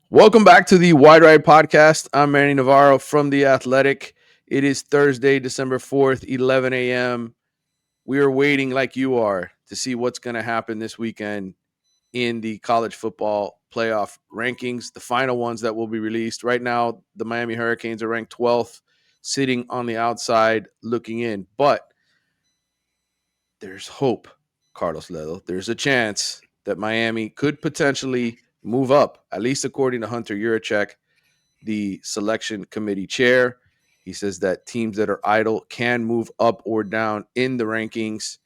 Welcome back to the Wide Ride Podcast. I'm Manny Navarro from The Athletic. It is Thursday, December 4th, 11 a.m. We are waiting, like you are, to see what's going to happen this weekend in the college football playoff rankings, the final ones that will be released. Right now, the Miami Hurricanes are ranked 12th, sitting on the outside looking in. But there's hope, Carlos Ledo. There's a chance that Miami could potentially move up, at least according to Hunter Yurachek, the selection committee chair. He says that teams that are idle can move up or down in the rankings.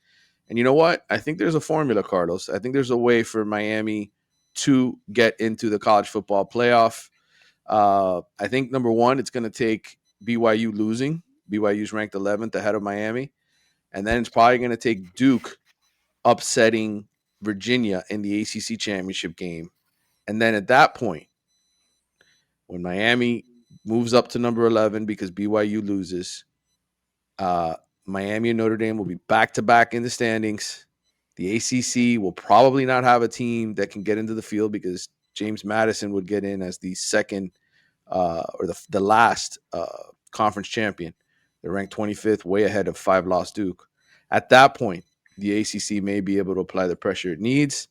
And you know what? I think there's a formula, Carlos. I think there's a way for Miami to get into the college football playoff. I think number one, it's going to take BYU losing. BYU's ranked 11th ahead of Miami. And then it's probably going to take Duke upsetting Virginia in the ACC championship game. And then at that point, when Miami moves up to number 11 because BYU loses, uh, Miami and Notre Dame will be back to back in the standings. The ACC will probably not have a team that can get into the field because James Madison would get in as the second or the last conference champion. They're ranked 25th, way ahead of five-loss Duke. At that point, the ACC may be able to apply the pressure it needs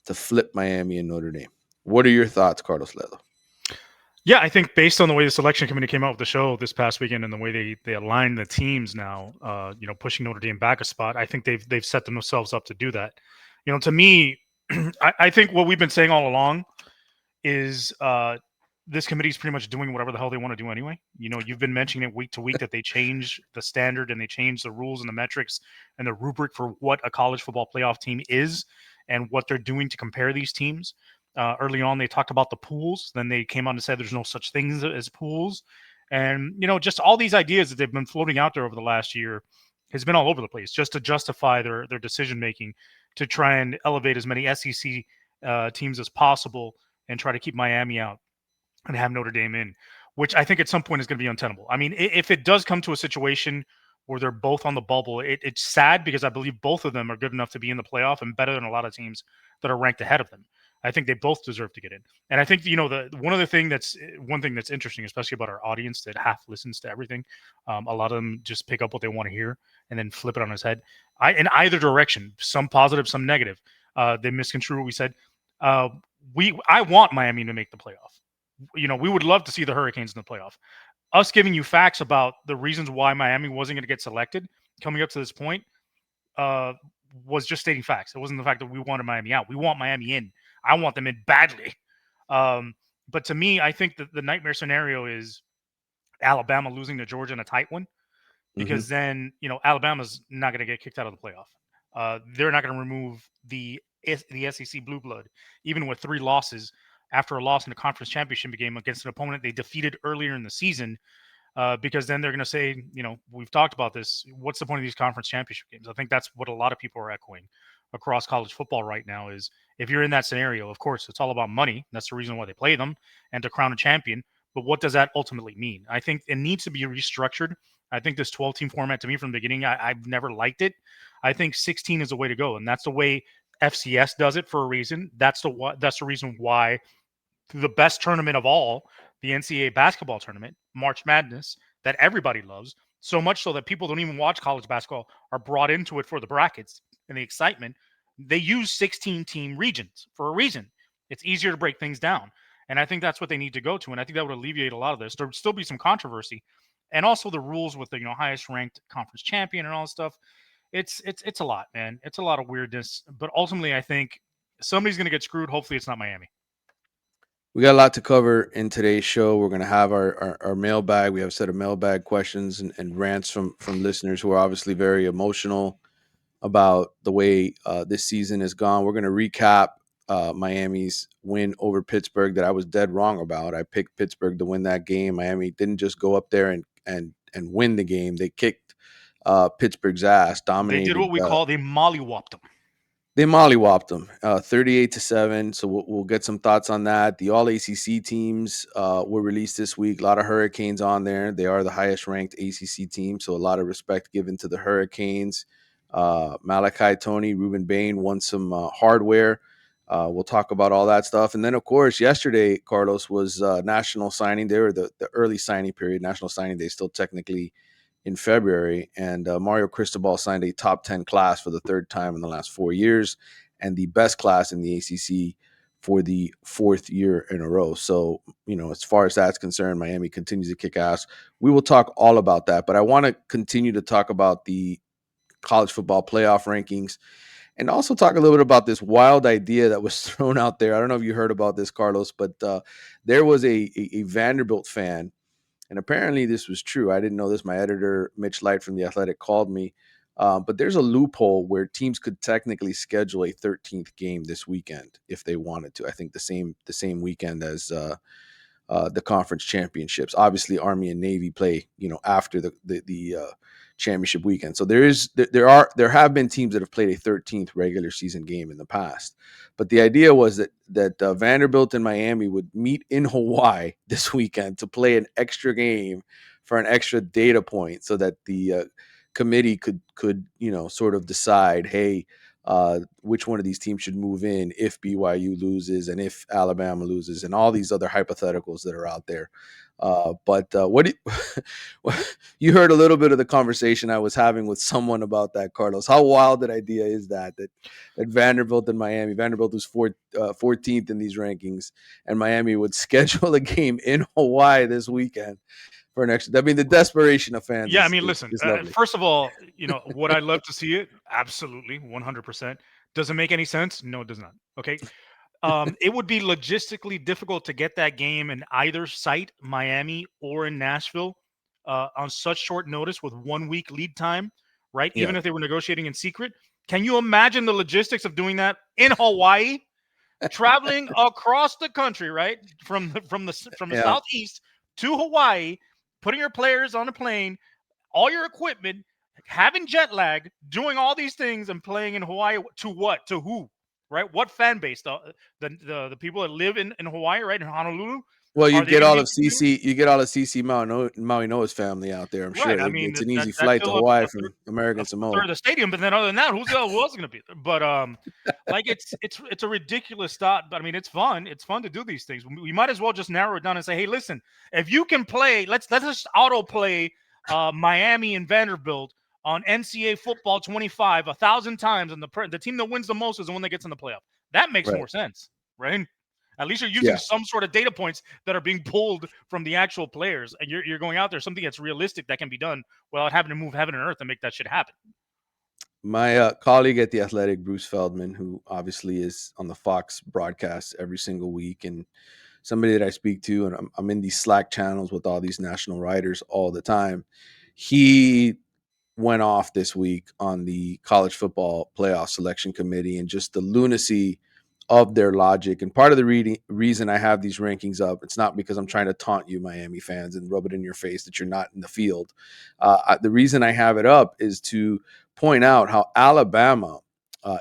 to flip Miami and Notre Dame. What are your thoughts, Carlos Ledo? Yeah, I think based on the way the selection committee came out with the show this past weekend and the way they aligned the teams now, pushing Notre Dame back a spot, I think they've set themselves up to do that. To me, I think what we've been saying all along is this committee is pretty much doing whatever the hell they want to do anyway. You've been mentioning it week to week that they change the standard and they change the rules and the metrics and the rubric for what a college football playoff team is and what they're doing to compare these teams. Early on, they talked about the pools. Then they came out and said there's no such things as pools. And, just all these ideas that they've been floating out there over the last year has been all over the place just to justify their decision-making, to try and elevate as many SEC teams as possible and try to keep Miami out and have Notre Dame in, which I think at some point is going to be untenable. I mean, if it does come to a situation where they're both on the bubble, it's sad because I believe both of them are good enough to be in the playoff and better than a lot of teams that are ranked ahead of them. I think they both deserve to get in. And I think, the one thing that's interesting, especially about our audience that half listens to everything. A lot of them just pick up what they want to hear and then flip it on his head. In either direction, some positive, some negative. They misconstrue what we said. I want Miami to make the playoff. We would love to see the Hurricanes in the playoff. Us giving you facts about the reasons why Miami wasn't going to get selected coming up to this point was just stating facts. It wasn't the fact that we wanted Miami out. We want Miami in. I want them in badly. But to me, I think that the nightmare scenario is Alabama losing to Georgia in a tight one, because then, Alabama's not going to get kicked out of the playoff. They're not going to remove the SEC blue blood, even with 3 losses after a loss in the conference championship game against an opponent they defeated earlier in the season. Because then they're going to say, we've talked about this. What's the point of these conference championship games? I think that's what a lot of people are echoing across college football right now is if you're in that scenario, of course, it's all about money. That's the reason why they play them and to crown a champion. But what does that ultimately mean? I think it needs to be restructured. I think this 12-team format, to me, from the beginning, I've never liked it. I think 16 is the way to go, and that's the way FCS does it for a reason. That's the reason why the best tournament of all, the NCAA basketball tournament, March Madness, that everybody loves, so much so that people don't even watch college basketball, are brought into it for the brackets and the excitement. They use 16-team regions for a reason. It's easier to break things down. And I think that's what they need to go to. And I think that would alleviate a lot of this. There would still be some controversy. And also the rules with the highest ranked conference champion and all this stuff. It's a lot, man. It's a lot of weirdness. But ultimately, I think somebody's going to get screwed. Hopefully it's not Miami. We got a lot to cover in today's show. We're going to have our mailbag. We have a set of mailbag questions and rants from listeners who are obviously very emotional about the way this season has gone. We're going to recap Miami's win over Pittsburgh that I was dead wrong about. I picked Pittsburgh to win that game. Miami didn't just go up there and win the game. They kicked Pittsburgh's ass, dominated. They did what we call they mollywopped them. They mollywopped them 38-7. So we'll get some thoughts on that. The all ACC teams were released this week. A lot of Hurricanes on there. They are the highest ranked ACC team. So a lot of respect given to the Hurricanes. Malachi Tony, Ruben Bain won some hardware We'll talk about all that stuff. And then, of course, yesterday, Carlos, was National Signing Day, or the early signing period. National Signing Day is still technically in February. And Mario Cristobal signed a top 10 class for the third time in the last 4 years, and the best class in the ACC for the fourth year in a row. So, as far as that's concerned, Miami continues to kick ass. We will talk all about that. But I want to continue to talk about the college football playoff rankings, and also talk a little bit about this wild idea that was thrown out there. I don't know if you heard about this, Carlos, but there was a Vanderbilt fan, and apparently this was true. I didn't know this. My editor, Mitch Light from The Athletic, called me. But there's a loophole where teams could technically schedule a 13th game this weekend if they wanted to. I think the same weekend as the conference championships. Obviously, Army and Navy play, after the championship weekend. So there have been teams that have played a 13th regular season game in the past. But the idea was that Vanderbilt and Miami would meet in Hawaii this weekend to play an extra game for an extra data point, so that the committee could sort of decide, hey, which one of these teams should move in if BYU loses and if Alabama loses, and all these other hypotheticals that are out there. But what you heard a little bit of the conversation I was having with someone about that, Carlos. How wild that idea is that Vanderbilt and Miami, Vanderbilt was 14th in these rankings, and Miami would schedule a game in Hawaii this weekend for an extra. I mean, the desperation of fans Yeah, I is mean, is, listen. is lovely. First of all, would I love to see it? Absolutely, 100%. Does it make any sense? No, it does not. Okay, it would be logistically difficult to get that game in either site, Miami or in Nashville, on such short notice with 1 week lead time, right? Yeah. Even if they were negotiating in secret. Can you imagine the logistics of doing that in Hawaii, traveling across the country, right? From the Yeah. southeast to Hawaii, putting your players on a plane, all your equipment, having jet lag, doing all these things, and playing in Hawaii to what? To who? Right? What fan base? The people that live in Hawaii, right? In Honolulu? Well, Are you'd they get going to all be of interested in it? CC. You get all of CC Maui Noah's family out there. I'm Right. sure I mean, it's an that easy that's flight to still Hawaii third, from American a third Samoa. of the stadium. But then other than that, who else is going to be there? But like it's a ridiculous thought. But I mean, it's fun. It's fun to do these things. We might as well just narrow it down and say, hey, listen, if you can play, let's just auto play Miami and Vanderbilt on NCAA football 25 1,000 times, and the team that wins the most is the one that gets in the playoff. That makes Right. more sense, right? At least you're using Yeah. some sort of data points that are being pulled from the actual players, and you're going out there something that's realistic that can be done without having to move heaven and earth and make that shit happen. My colleague at the Athletic, Bruce Feldman, who obviously is on the Fox broadcast every single week, and somebody that I speak to, and I'm in these Slack channels with all these national writers all the time. He went off this week on the college football playoff selection committee and just the lunacy of their logic. And part of the reason I have these rankings up, it's not because I'm trying to taunt you, Miami fans, and rub it in your face that you're not in the field. The reason I have it up is to point out how Alabama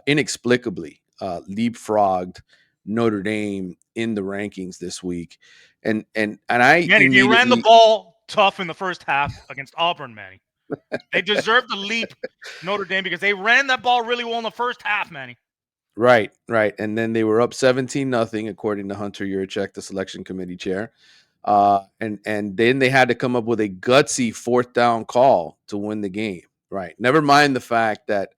inexplicably leapfrogged Notre Dame in the rankings this week. And I Manny, they ran the immediately ball tough in the first half against Auburn, Manny. They deserved the leap, Notre Dame, because they ran that ball really well in the first half, Manny. Right. And then they were up 17-0, according to Hunter Yurachek, the selection committee chair. And then they had to come up with a gutsy fourth down call to win the game. Right. Never mind the fact that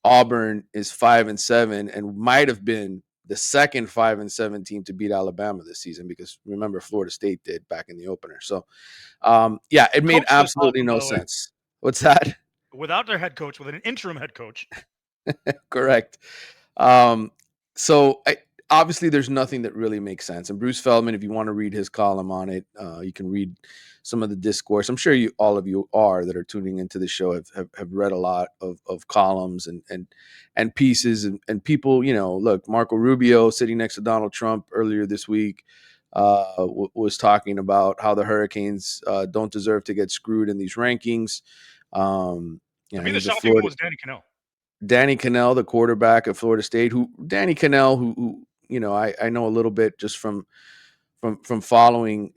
Auburn is 5-7 and might have been the second 5-7 team to beat Alabama this season, because remember, Florida State did back in the opener. So yeah, it made Coachless absolutely Auburn, by no the way, sense. What's that? without their head coach, with an interim head coach. Correct. Um, so obviously, there's nothing that really makes sense. And Bruce Feldman, if you want to read his column on it, you can read some of the discourse. I'm sure all of you that are tuning into the show have read a lot of columns and pieces and people. Look, Marco Rubio sitting next to Donald Trump earlier this week was talking about how the Hurricanes don't deserve to get screwed in these rankings. Um, To me, the he's a shocking one Florida. was Danny Cannell. Danny Cannell, the quarterback at Florida State, Danny Cannell, who I know a little bit just from following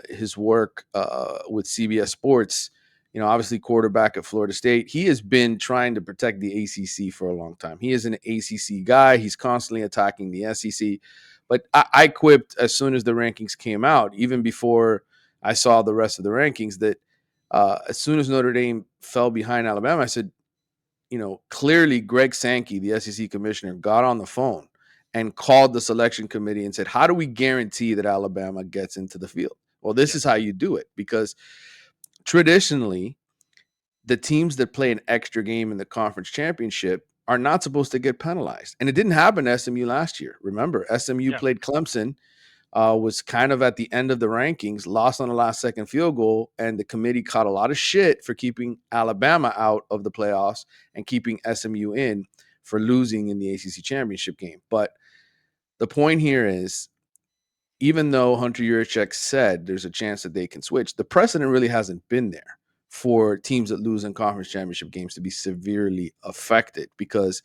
his work with CBS Sports. obviously quarterback at Florida State. He has been trying to protect the ACC for a long time. He is an ACC guy. He's constantly attacking the SEC. But I quipped as soon as the rankings came out, even before I saw the rest of the rankings, that as soon as Notre Dame fell behind Alabama, I said, clearly Greg Sankey, the SEC commissioner, got on the phone and called the selection committee and said, how do we guarantee that Alabama gets into the field? Well, this is Yes. how you do it, because traditionally, the teams that play an extra game in the conference championship are not supposed to get penalized. And it didn't happen to SMU last year. Remember, SMU Yeah. played Clemson, was kind of at the end of the rankings, lost on the last second field goal, and the committee caught a lot of shit for keeping Alabama out of the playoffs and keeping SMU in for losing in the ACC championship game. But the point here is, even though Hunter Yurachek said there's a chance that they can switch, the precedent really hasn't been there for teams that lose in conference championship games to be severely affected, because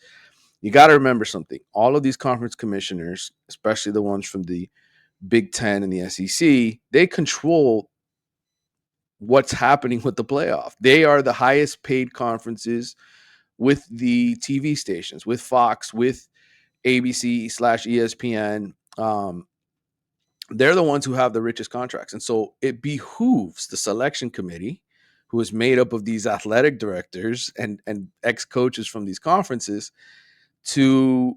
you got to remember something. All of these conference commissioners, especially the ones from the Big Ten and the SEC, they control what's happening with the playoff. They are the highest paid conferences with the TV stations, with Fox, with ABC/ESPN. They're the ones who have the richest contracts. And so it behooves the selection committee, who is made up of these athletic directors and ex-coaches from these conferences, to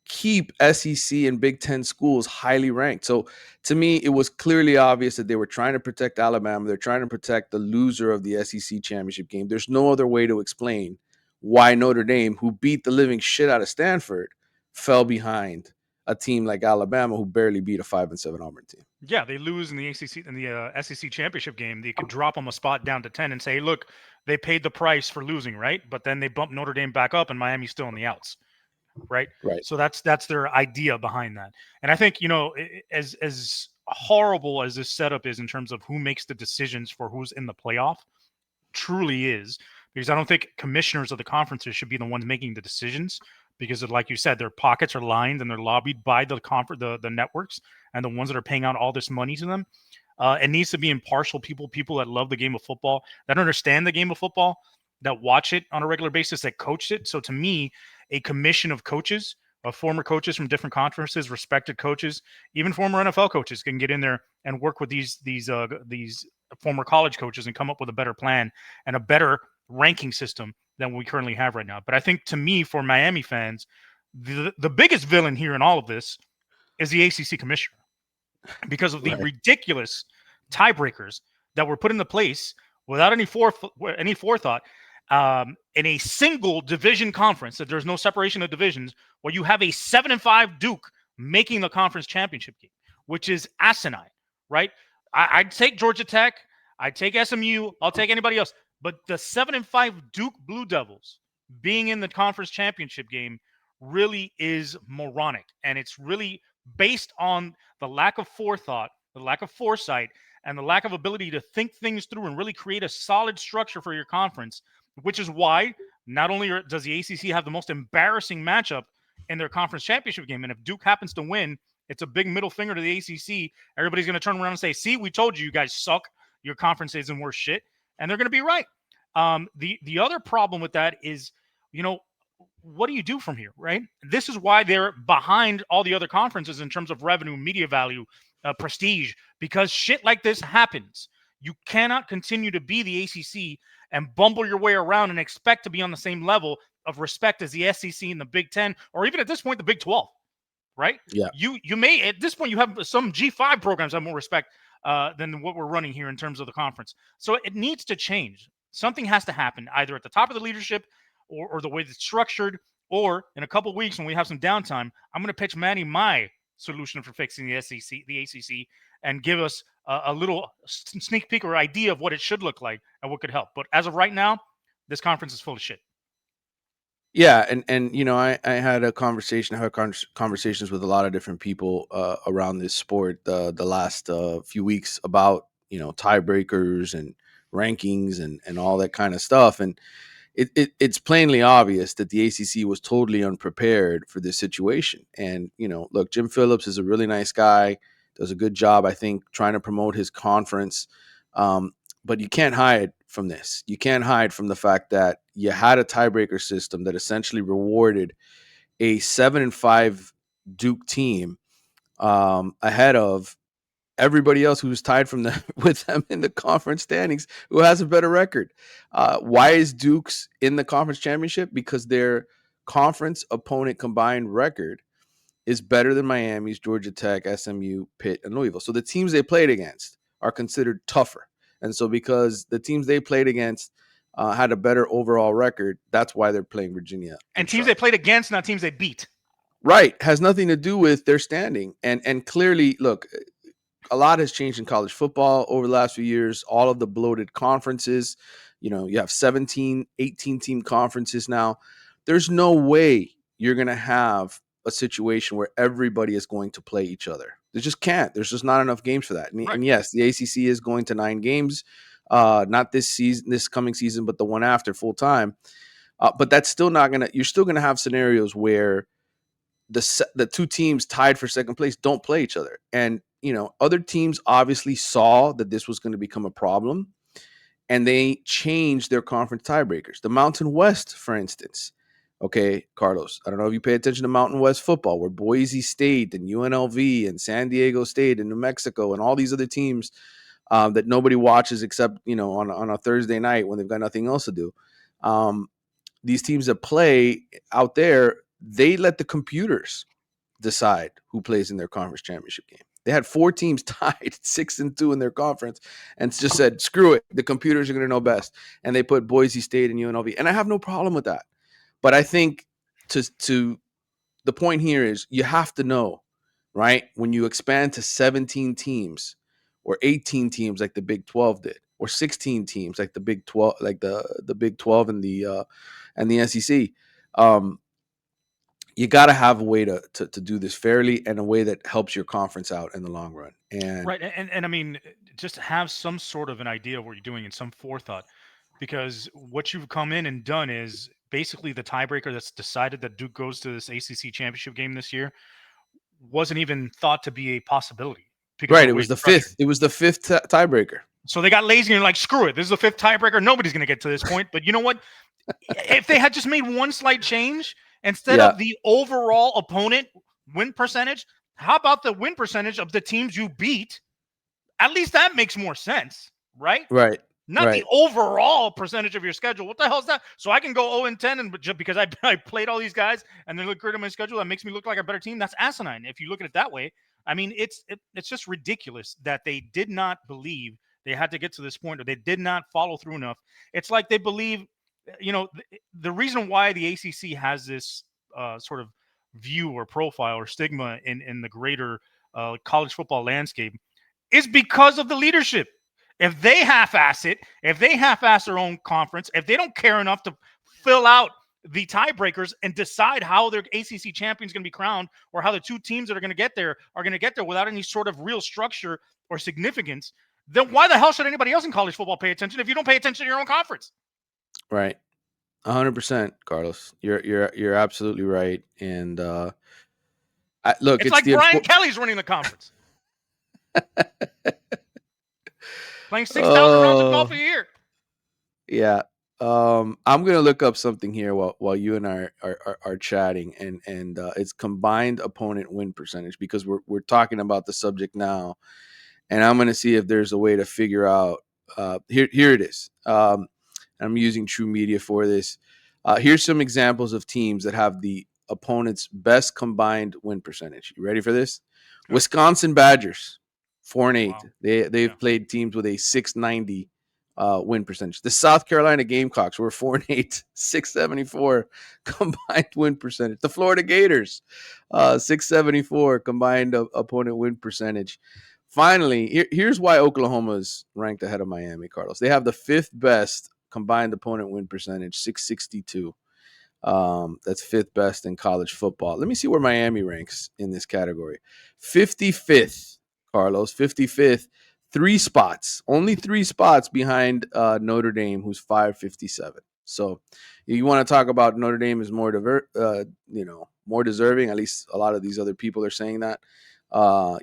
keep SEC and Big Ten schools highly ranked. So to me, it was clearly obvious that they were trying to protect Alabama. They're trying to protect the loser of the SEC championship game. There's no other way to explain why Notre Dame, who beat the living shit out of Stanford, fell behind a team like Alabama, who barely beat a 5-7 Auburn team. Yeah, they lose in the ACC in the SEC championship game. They could drop them a spot down to 10 and say, "Look, they paid the price for losing, right?" But then they bump Notre Dame back up, and Miami's still on the outs, right? Right. So that's their idea behind that. And I think as horrible as this setup is in terms of who makes the decisions for who's in the playoff, truly is, because I don't think commissioners of the conferences should be the ones making the decisions, because of, like you said, their pockets are lined and they're lobbied by the networks and the ones that are paying out all this money to them. It needs to be impartial people that love the game of football, that understand the game of football, that watch it on a regular basis, that coach it. So to me, a commission of coaches, of former coaches from different conferences, respected coaches, even former NFL coaches, can get in there and work with these former college coaches and come up with a better plan and a better ranking system than we currently have right now. But I think, to me, for Miami fans, the biggest villain here in all of this is the ACC commissioner, because of the Right. ridiculous tiebreakers that were put into place without any forethought, in a single division conference. That there's no separation of divisions, where you have a 7-5 Duke making the conference championship game, which is asinine, right? I'd take Georgia Tech, I'd take SMU, I'll take anybody else, but the 7-5 Duke Blue Devils being in the conference championship game really is moronic, and it's really based on the lack of forethought, the lack of foresight, and the lack of ability to think things through and really create a solid structure for your conference, which is why not only does the ACC have the most embarrassing matchup in their conference championship game, and if Duke happens to win, it's a big middle finger to the ACC. Everybody's going to turn around and say, "See, we told you, you guys suck. Your conference isn't worth shit," and they're going to be right. The other problem with that is, you know, what do you do from here, right? This is why they're behind all the other conferences in terms of revenue, media value, prestige, because shit like this happens. You cannot continue to be the ACC and bumble your way around and expect to be on the same level of respect as the SEC and the Big Ten, or even at this point the Big 12, right? Yeah. You may, at this point, you have some G5 programs have more respect than what we're running here in terms of the conference. So it needs to change. Something has to happen, either at the top of the leadership, or the way it's structured, or in a couple of weeks when we have some downtime, I'm going to pitch Manny my solution for fixing the ACC, and give us a little sneak peek or idea of what it should look like and what could help. But as of right now, this conference is full of shit. Yeah, and I had a conversation. I had conversations with a lot of different people around this sport the last few weeks about tiebreakers and rankings and all that kind of stuff. And it's plainly obvious that the ACC was totally unprepared for this situation. And look, Jim Phillips is a really nice guy, does a good job, I think, trying to promote his conference. But you can't hide from this. You can't hide from the fact that you had a tiebreaker system that essentially rewarded a 7-5 Duke team ahead of everybody else who's tied from them with them in the conference standings who has a better record. Why is Duke's in the conference championship? Because their conference opponent combined record is better than Miami's, Georgia Tech, SMU, Pitt, and Louisville. So the teams they played against are considered tougher. And so because the teams they played against had a better overall record, that's why they're playing Virginia And and teams they Charlotte. played against, not teams they beat. Right. Has nothing to do with their standing. And clearly, look, a lot has changed in college football over the last few years. All of the bloated conferences, you have 17, 18 team conferences now. There's no way you're going to have a situation where everybody is going to play each other. They just can't. There's just not enough games for that. And, Right. and yes, the ACC is going to 9 games, not this season, this coming season, but the one after full time. But that's still not going to, you're still going to have scenarios where the two teams tied for second place don't play each other. And, other teams obviously saw that this was going to become a problem and they changed their conference tiebreakers. The Mountain West, for instance. Okay, Carlos, I don't know if you pay attention to Mountain West football, where Boise State and UNLV and San Diego State and New Mexico and all these other teams that nobody watches except, on a Thursday night when they've got nothing else to do. These teams that play out there, they let the computers decide who plays in their conference championship game. They had 4 teams tied 6-2 in their conference and just said, screw it. The computers are going to know best. And they put Boise State and UNLV. And I have no problem with that. But I think to the point here is you have to know, right? When you expand to 17 teams or 18 teams like the Big 12 did, or 16 teams like the Big 12, like the Big 12 and the SEC, you got to have a way to do this fairly and a way that helps your conference out in the long run. And Right. And I mean, just have some sort of an idea of what you're doing and some forethought, because what you've come in and done is basically the tiebreaker that's decided that Duke goes to this ACC championship game this year wasn't even thought to be a possibility because of right, the it way was it's the structured. fifth. It was the fifth tiebreaker. So they got lazy and like, screw it. This is the 5th tiebreaker. Nobody's going to get to this point. But you know what? If they had just made one slight change instead Yeah, of the overall opponent win percentage, how about the win percentage of the teams you beat? At least that makes more sense, right? right, Not the right, overall percentage of your schedule. What the hell is that? So I can go 0-10 and just because I played all these guys and they look great on my schedule, that makes me look like a better team. That's asinine. If you look at it that way, I mean, it's just ridiculous that they did not believe they had to get to this point, or they did not follow through enough. It's like they believe, the reason why the ACC has this sort of view or profile or stigma in the greater college football landscape is because of the leadership. If they half-ass it, if they half-ass their own conference, if they don't care enough to fill out the tiebreakers and decide how their ACC champion is going to be crowned, or how the two teams that are going to get there are going to get there without any sort of real structure or significance, then why the hell should anybody else in college football pay attention if you don't pay attention to your own conference? right. 100%, Carlos. You're absolutely right. And look, It's it's like the Brian Kelly's running the conference, playing 6,000 rounds of golf oh a year. yeah. I'm gonna look up something here while you and I are chatting, and it's combined opponent win percentage, because we're talking about the subject now, and I'm gonna see if there's a way to figure out. Here it is. I'm using True Media for this. Here's some examples of teams that have the opponent's best combined win percentage. You ready for this? Go. Wisconsin Badgers, 4-8. Wow. They've Yeah. played teams with a 690 win percentage. The South Carolina Gamecocks were 4-8, 674 combined win percentage. The Florida Gators, 674 combined opponent win percentage. Finally, here's why Oklahoma's ranked ahead of Miami, Carlos. They have the 5th best combined opponent win percentage, 662. That's 5th best in college football. Let me see where Miami ranks in this category. 55th, Carlos, 55th, 3 spots, only 3 spots behind Notre Dame, who's 557. So you want to talk about Notre Dame is more deserving. At least a lot of these other people are saying that.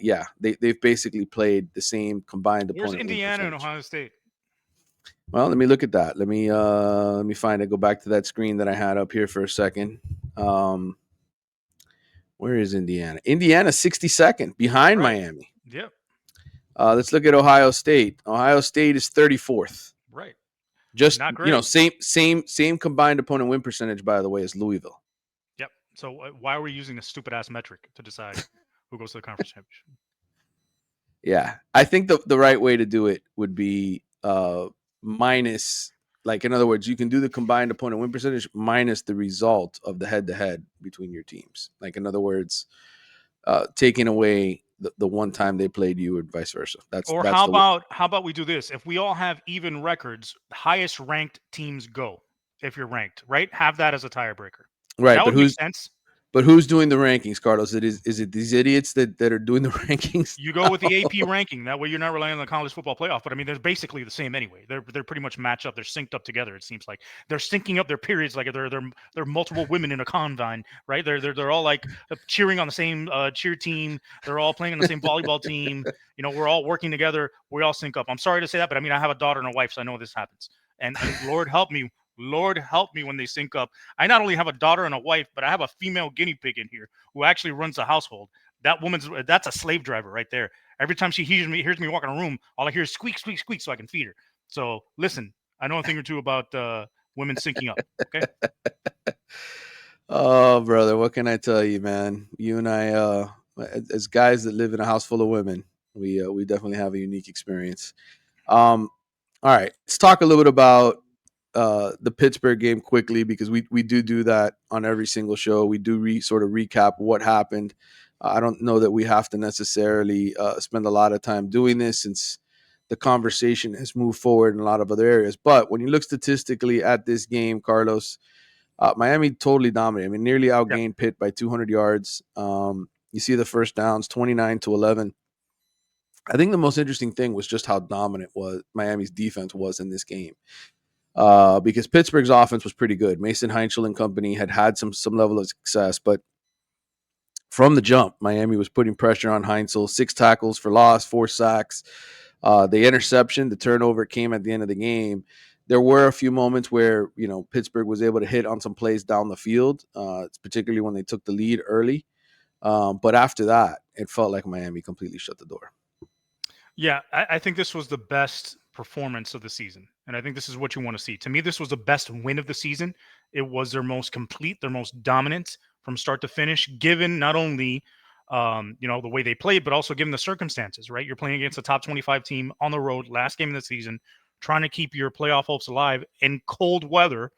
Yeah, they've basically played the same combined Where's opponent win Indiana and percentage. Ohio State? Well, let me look at that. Let me find it. Go back to that screen that I had up here for a second. Um, where is Indiana? Indiana 62nd behind Right. Miami. Yep. Let's look at Ohio State. Ohio State is 34th. Right. Just Not great. same combined opponent win percentage, by the way, as Louisville. Yep. So why are we using a stupid ass metric to decide who goes to the conference championship? Yeah, I think the right way to do it would be minus, like, in other words, you can do the combined opponent win percentage minus the result of the head to head between your teams. Like, in other words, taking away the one time they played you, or vice versa. That's Or that's the how about we do this? If we all have even records, highest ranked teams go. If you're ranked, right? Have that as a tiebreaker. right. That would make sense. But who's doing the rankings, Carlos? Is it these idiots that are doing the rankings You go with the AP now? ranking. That way, you're not relying on the college football playoff. But I mean, they're basically the same anyway. They're pretty much matched up. They're synced up together. It seems like they're syncing up their periods like they're multiple women in a combine, right? They're all like cheering on the same cheer team. They're all playing on the same volleyball team. You know, we're all working together. We all sync up. I'm sorry to say that, but I mean, I have a daughter and a wife, so I know this happens. And Lord help me when they sync up. I not only have a daughter and a wife, but I have a female guinea pig in here who actually runs the household. That's a slave driver right there. Every time she hears me walk in a room, all I hear is squeak, squeak, squeak, so I can feed her. So listen, I know a thing or two about women syncing up. Okay. Oh, brother, what can I tell you, man? You and I, as guys that live in a house full of women, we definitely have a unique experience. Um, all right, let's talk a little bit about the Pittsburgh game quickly, because we do that on every single show. We do sort of recap what happened. I don't know that we have to necessarily spend a lot of time doing this, since the conversation has moved forward in a lot of other areas. But when you look statistically at this game, Carlos, Miami totally dominated. I mean, nearly Yeah. outgained Pitt by 200 yards. You see the first downs, 29-11. I think the most interesting thing was just how dominant was Miami's defense was in this game. Because Pittsburgh's offense was pretty good. Mason Heinzel and company had some level of success, but from the jump, Miami was putting pressure on Heinzel. 6 tackles for loss, 4 sacks. The interception, the turnover came at the end of the game. There were a few moments where Pittsburgh was able to hit on some plays down the field, particularly when they took the lead early. But after that, it felt like Miami completely shut the door. Yeah, I think this was the best performance of the season. And I think this is what you want to see. To me, this was the best win of the season. It was their most complete, their most dominant from start to finish, given not only the way they played, but also given the circumstances, right? You're playing against a top 25 team on the road, last game of the season, trying to keep your playoff hopes alive in cold weather,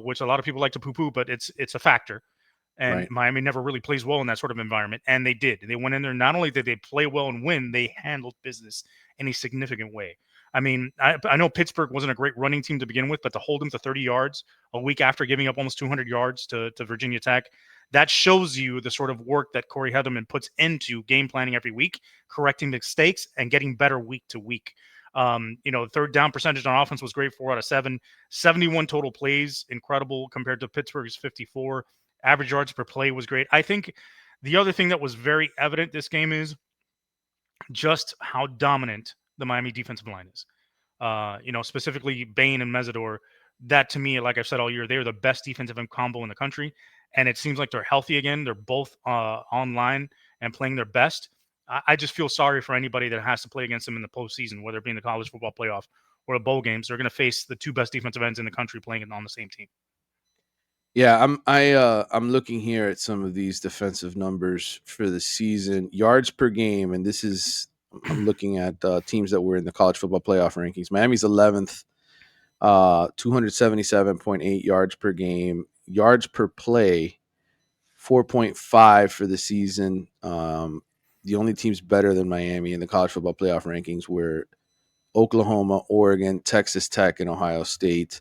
which a lot of people like to poo-poo, but it's a factor. And Right. Miami never really plays well in that sort of environment. And they did. They went in there. Not only did they play well and win, they handled business in a significant way. I mean, I know Pittsburgh wasn't a great running team to begin with, but to hold them to 30 yards a week after giving up almost 200 yards to Virginia Tech, that shows you the sort of work that Corey Heatherman puts into game planning every week, correcting mistakes, and getting better week to week. Third down percentage on offense was great, 4 out of 7, 71 total plays, incredible compared to Pittsburgh's 54. Average yards per play was great. I think the other thing that was very evident this game is just how dominant the Miami defensive line is. Specifically Bain and Mesidor. That to me, like I've said all year, they're the best defensive combo in the country, and it seems like they're healthy again. They're both online and playing their best. I just feel sorry for anybody that has to play against them in the postseason, whether it be in the college football playoff or the bowl games. They're going to face the 2 best defensive ends in the country playing on the same team. Yeah, I'm looking here at some of these defensive numbers for the season. Yards per game, and this is I'm looking at teams that were in the college football playoff rankings. Miami's 11th, 277.8 yards per game. Yards per play, 4.5 for the season. The only teams better than Miami in the college football playoff rankings were Oklahoma, Oregon, Texas Tech, and Ohio State.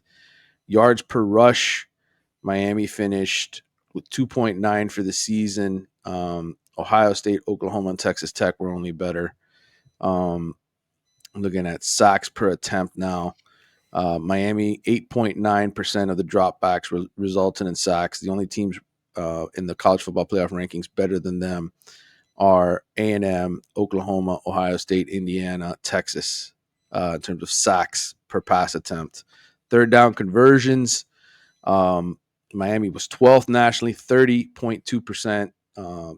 Yards per rush, Miami finished with 2.9 for the season. Ohio State, Oklahoma, and Texas Tech were only better. I'm looking at sacks per attempt now. Miami, 8.9% of the dropbacks resulted in sacks. The only teams in the college football playoff rankings better than them are A&M, Oklahoma, Ohio State, Indiana, Texas in terms of sacks per pass attempt. Third down conversions, Miami was 12th nationally, 30.2%.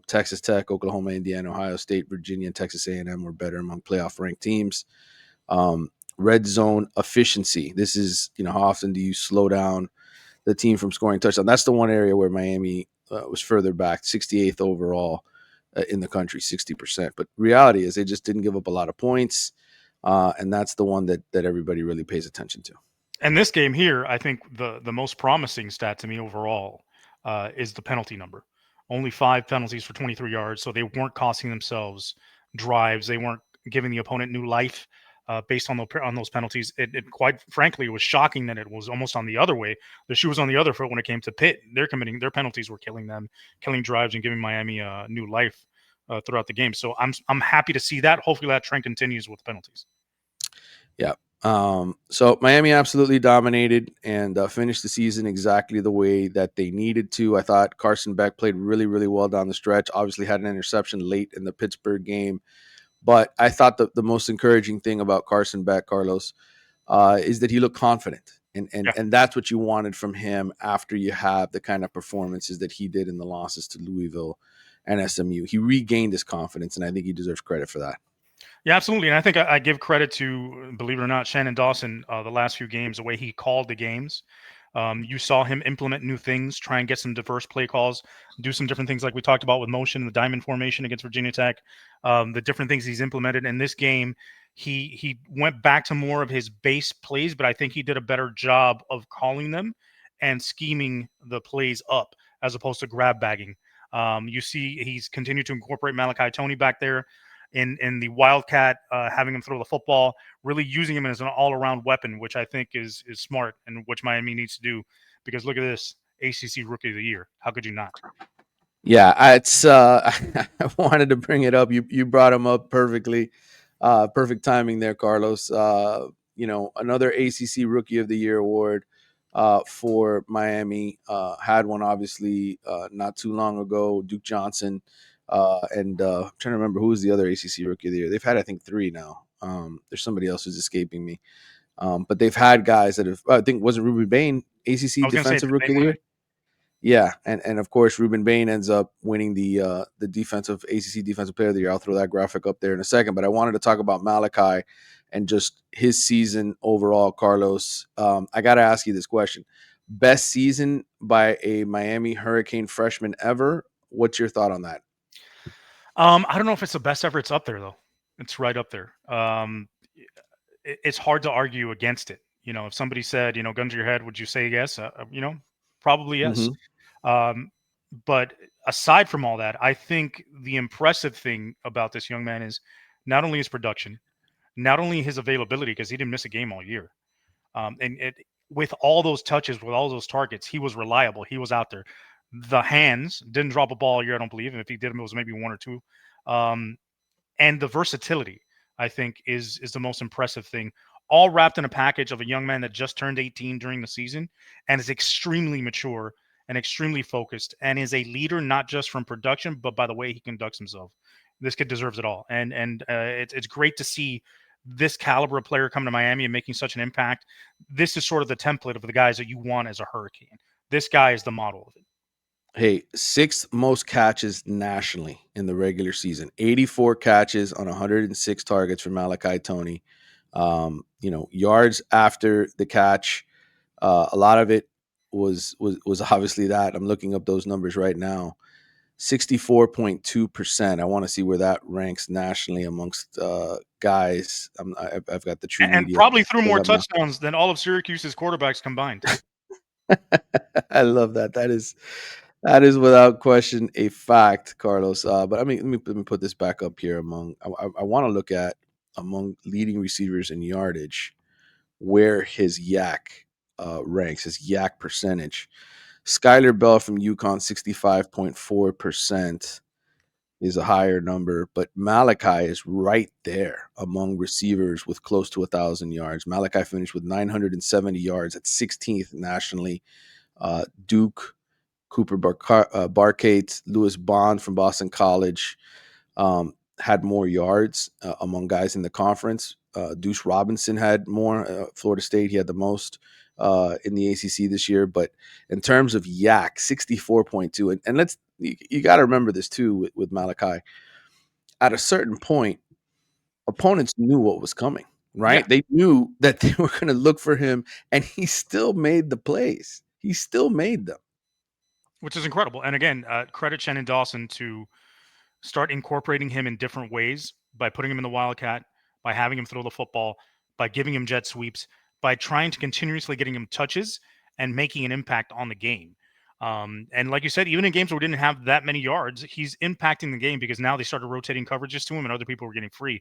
Texas Tech, Oklahoma, Indiana, Ohio State, Virginia, and Texas A&M were better among playoff ranked teams. Red zone efficiency. This is, how often do you slow down the team from scoring touchdown? That's the one area where Miami was further back, 68th overall in the country, 60%. But reality is they just didn't give up a lot of points, and that's the one that everybody really pays attention to. And this game here, I think the most promising stat to me overall is the penalty number. Only 5 penalties for 23 yards, so they weren't costing themselves drives. They weren't giving the opponent new life based on those penalties. It quite frankly, it was shocking that it was almost on the other way. The shoe was on the other foot when it came to Pitt. They're committing their penalties were killing them, killing drives and giving Miami new life throughout the game. So I'm happy to see that. Hopefully that trend continues with penalties. Yeah. So Miami absolutely dominated and finished the season exactly the way that they needed to. I thought Carson Beck played really, really well down the stretch. Obviously had an interception late in the Pittsburgh game. But I thought the most encouraging thing about Carson Beck, Carlos, is that he looked confident. Yeah. And that's what you wanted from him after you have the kind of performances that he did in the losses to Louisville and SMU. He regained his confidence, and I think he deserves credit for that. Yeah, absolutely. And I think I give credit to, believe it or not, Shannon Dawson, the last few games, the way he called the games. You saw him implement new things, try and get some diverse play calls, do some different things like we talked about with motion, the diamond formation against Virginia Tech, the different things he's implemented in this game. He went back to more of his base plays, but I think he did a better job of calling them and scheming the plays up as opposed to grab bagging. You see he's continued to incorporate Malachi Tony back there in the Wildcat, having him throw the football, really using him as an all-around weapon, which I think is smart and which Miami needs to do. Because look at this, ACC Rookie of the Year. How could you not? Yeah, it's I wanted to bring it up. You brought him up perfectly. Perfect timing there, Carlos. Another ACC Rookie of the Year award for Miami. Had one obviously not too long ago. Duke Johnson, and I'm trying to remember who was the other ACC Rookie of the Year. They've had I think 3 now. There's somebody else who's escaping me, but they've had guys that have. I think wasn't Ruben Bain I ACC was going to say, Defensive did they Rookie of the win Year? it? Yeah, and of course Ruben Bain ends up winning the defensive ACC Defensive Player of the Year. I'll throw that graphic up there in a second, but I wanted to talk about Malachi and just his season overall. Carlos, I got to ask you this question: best season by a Miami Hurricane freshman ever? What's your thought on that? I don't know if it's the best ever. It's up there though. It's right up there. It's hard to argue against it. If somebody said, gun to your head, would you say yes? Probably yes. Mm-hmm. Um, but aside from all that, I think the impressive thing about this young man is not only his production, not only his availability, because he didn't miss a game all year. With all those touches, with all those targets, he was reliable. He was out there. The hands didn't drop a ball all year, I don't believe. And if he did, it was maybe 1 or 2. Um, and the versatility, I think, is the most impressive thing. All wrapped in a package of a young man that just turned 18 during the season and is extremely mature and extremely focused and is a leader not just from production but by the way he conducts himself. This kid deserves it all, and it's great to see this caliber of player come to Miami and making such an impact. This is sort of the template of the guys that you want as a Hurricane. This guy is the model of it. Hey, 6th most catches nationally in the regular season. 84 catches on 106 targets for Malachi Tony. Yards after the catch. A lot of it was obviously that. I'm looking up those numbers right now. 64.2%. I want to see where that ranks nationally amongst guys. I've got the True And Media probably threw pulled more up now. touchdowns than all of Syracuse's quarterbacks combined. I love that. That is without question a fact, Carlos. But I mean, let me put this back up here. I want to look at among leading receivers in yardage where his yak ranks, his yak percentage. Skyler Bell from UConn, 65.4% is a higher number, but Malachi is right there among receivers with close to 1,000 yards. Malachi finished with 970 yards at 16th nationally. Duke, Cooper Barcate, Lewis Bond from Boston College had more yards among guys in the conference. Deuce Robinson had more. Florida State, he had the most in the ACC this year. But in terms of yak, 64.2. And you got to remember this too with Malachi. At a certain point, opponents knew what was coming, Yeah, right? They knew that they were going to look for him, and he still made the plays. He still made them. which is incredible. And again, credit Shannon Dawson to start incorporating him in different ways by putting him in the Wildcat, by having him throw the football, by giving him jet sweeps, by trying to continuously getting him touches and making an impact on the game. And like you said, even in games where we didn't have that many yards, he's impacting the game because now they started rotating coverages to him and other people were getting free.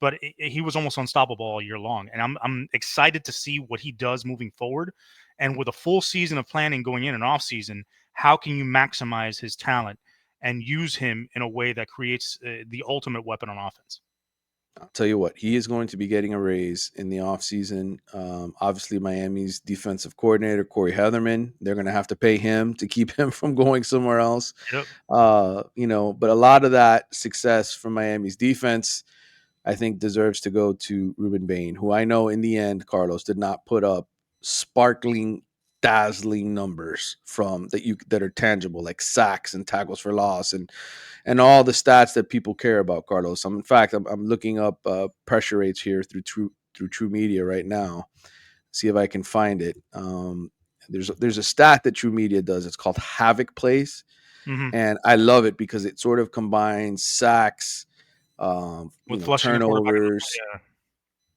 But he was almost unstoppable all year long. And I'm excited to see what he does moving forward. And with a full season of planning going in and off season, how can you maximize his talent and use him in a way that creates the ultimate weapon on offense? I'll tell you what, he is going to be getting a raise in the offseason. Obviously, Miami's defensive coordinator, Corey Heatherman, they're going to have to pay him to keep him from going somewhere else. Yep. But a lot of that success from Miami's defense, I think, deserves to go to Ruben Bain, who I know in the end, Carlos, did not put up sparkling, dazzling numbers that are tangible, like sacks and tackles for loss and all the stats that people care about, Carlos. In fact, I'm looking up pressure rates here through True Media right now. See if I can find it. There's a stat that True Media does. It's called Havoc Plays, Hmm. and I love it because it sort of combines sacks, With flushing the quarterback in the turnovers. yeah.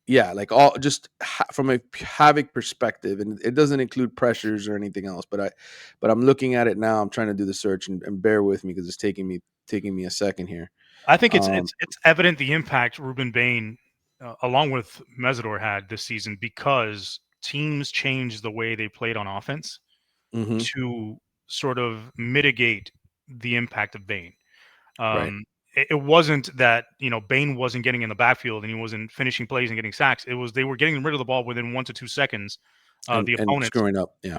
Yeah, like all just from a havoc perspective, and it doesn't include pressures or anything else. But I'm looking at it now. I'm trying to do the search, and bear with me because it's taking me a second here. I think it's Um, it's it's evident the impact Ruben Bain, along with Mesidor, had this season because teams changed the way they played on offense mhm, to sort of mitigate the impact of Bain. right, It wasn't that Bain wasn't getting in the backfield and he wasn't finishing plays and getting sacks. It was they were getting rid of the ball within 1 to 2 seconds. The and opponents screwing up, yeah,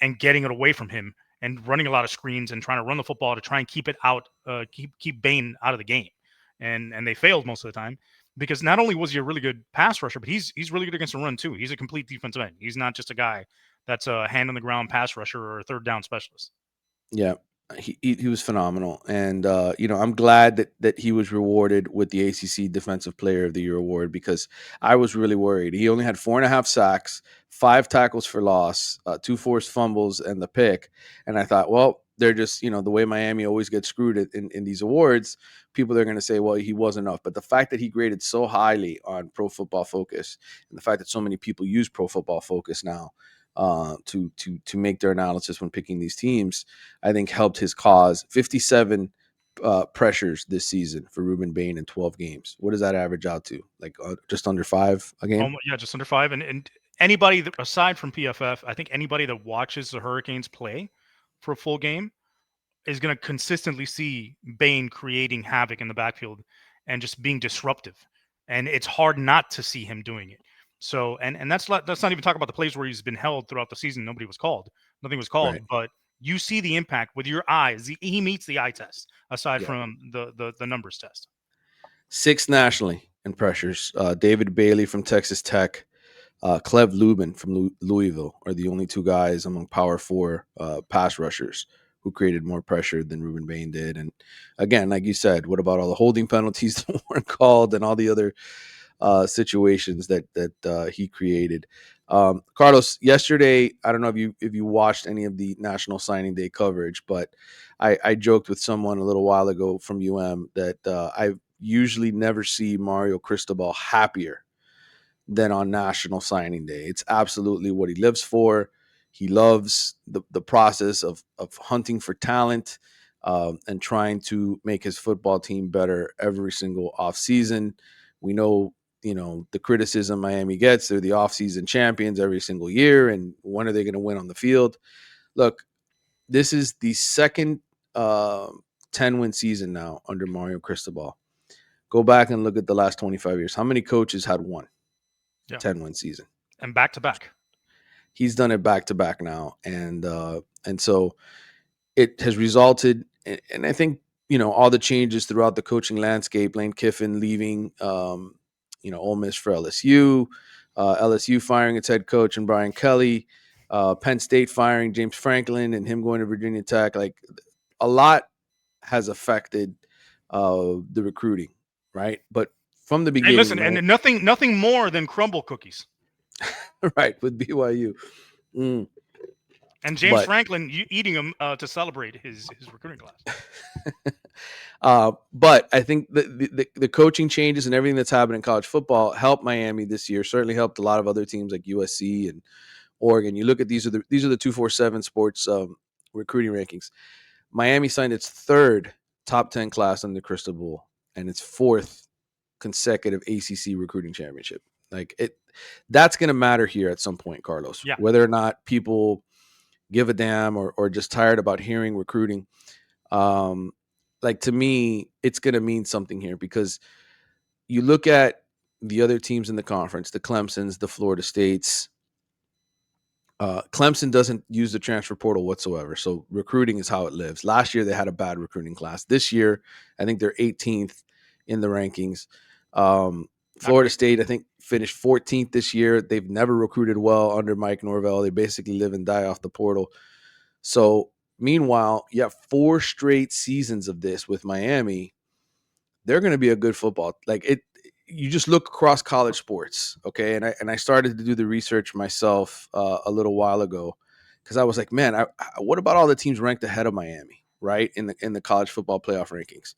and getting it away from him and running a lot of screens and trying to run the football to try and keep it out, keep Bain out of the game, and they failed most of the time because not only was he a really good pass rusher, but he's really good against the run too. He's a complete defensive end. He's not just a guy that's a hand on the ground pass rusher or a third down specialist. yeah. He was phenomenal, and I'm glad that he was rewarded with the ACC Defensive Player of the Year award because I was really worried. He only had 4.5 sacks, 5 tackles for loss, 2 forced fumbles, and the pick. And I thought, well, they're just the way Miami always gets screwed in these awards. People are going to say, well, he wasn't enough. But the fact that he graded so highly on Pro Football Focus, and the fact that so many people use Pro Football Focus now to make their analysis when picking these teams, I think helped his cause. 57 pressures this season for Ruben Bain in 12 games. What does that average out to? Like just under 5 a game? Yeah, just under 5, and anybody that, aside from PFF, I think anybody that watches the Hurricanes play for a full game is going to consistently see Bain creating havoc in the backfield and just being disruptive. And it's hard not to see him doing it. So, and that's not even talking about the plays where he's been held throughout the season. Nobody was called. Nothing was called, Right. but you see the impact with your eyes. He meets the eye test aside Yeah. from the numbers test. 6 nationally in pressures. David Bailey from Texas Tech, Clev Lubin from Louisville are the only 2 guys among Power 4 pass rushers who created more pressure than Ruben Bain did. And again, like you said, what about all the holding penalties that weren't called and all the other situations that he created? Carlos, yesterday, I don't know if you watched any of the National Signing Day coverage, but I joked with someone a little while ago from that I usually never see Mario Cristobal happier than on National Signing Day. It's absolutely what he lives for. He loves the process of hunting for talent and trying to make his football team better every single offseason. We know, the criticism Miami gets. They're the offseason champions every single year. And when are they going to win on the field? Look, this is the second uh, 10-win season now under Mario Cristobal. Go back and look at the last 25 years. How many coaches had won Yeah, 10-win season? and back to back. He's done it back to back now, and so it has resulted. And I think all the changes throughout the coaching landscape, Lane Kiffin leaving, Ole Miss for LSU, LSU firing its head coach and Brian Kelly, Penn State firing James Franklin and him going to Virginia Tech. Like a lot has affected the recruiting, right? But from the Hey, beginning, listen, and nothing more than crumble cookies. right, with BYU. Mm. And James But Franklin eating them to celebrate his recruiting class. but I think the coaching changes and everything that's happened in college football helped Miami this year. Certainly helped a lot of other teams like USC and Oregon. You look at these are the 247 sports recruiting rankings. Miami signed its third top 10 class on the Crystal Ball and its fourth consecutive ACC recruiting championship. Like that's going to matter here at some point, Carlos. Yeah. Whether or not people give a damn or just tired about hearing recruiting. Like to me, it's going to mean something here because you look at the other teams in the conference, the Clemsons, the Florida States. Clemson doesn't use the transfer portal whatsoever, so recruiting is how it lives. Last year they had a bad recruiting class. This year, I think they're 18th in the rankings. Florida State, I think, finished 14th this year. They've never recruited well under Mike Norvell. They basically live and die off the portal. So, meanwhile, you have 4 straight seasons of this with Miami. They're going to be a good football. Like it, you just look across college sports, okay? And I started to do the research myself a little while ago because I was like, man, what about all the teams ranked ahead of Miami, right? In the college football playoff rankings.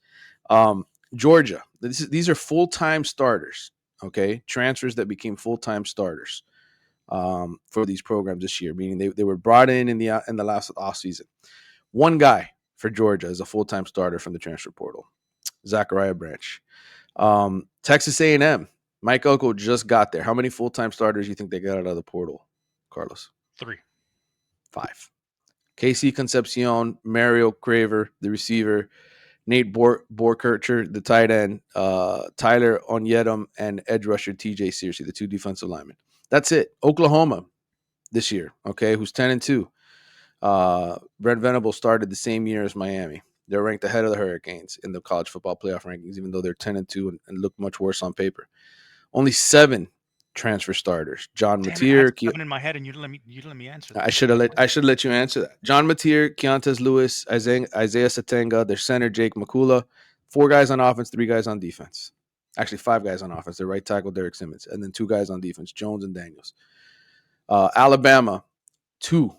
Georgia, these are full-time starters, okay? Transfers that became full-time starters for these programs this year, meaning they were brought in the last offseason. One guy for Georgia is a full-time starter from the transfer portal, Zachariah Branch. Texas A&M, Mike Elko just got there. How many full-time starters do you think they got out of the portal, Carlos? 3. 5. KC Concepcion, Mario Craver, the receiver, Nate Borkircher, the tight end, Tyler Onyedum, and edge rusher TJ Searcy, the 2 defensive linemen. That's it. Oklahoma this year, okay, who's 10-2. Brent Venables started the same year as Miami. They're ranked ahead of the Hurricanes in the college football playoff rankings, even though they're 10-2 and look much worse on paper. Only 7 transfer starters. John Damn it, I had Mateer. 7 in my head, and you didn't let me answer that. I should let you answer that. John Mateer, Keontae Lewis, Isaiah Satenga, their center Jake McCullough. 4 guys on offense, 3 guys on defense. Actually, 5 guys on offense. Their right tackle Derek Simmons, and then 2 guys on defense, Jones and Daniels. Alabama, 2,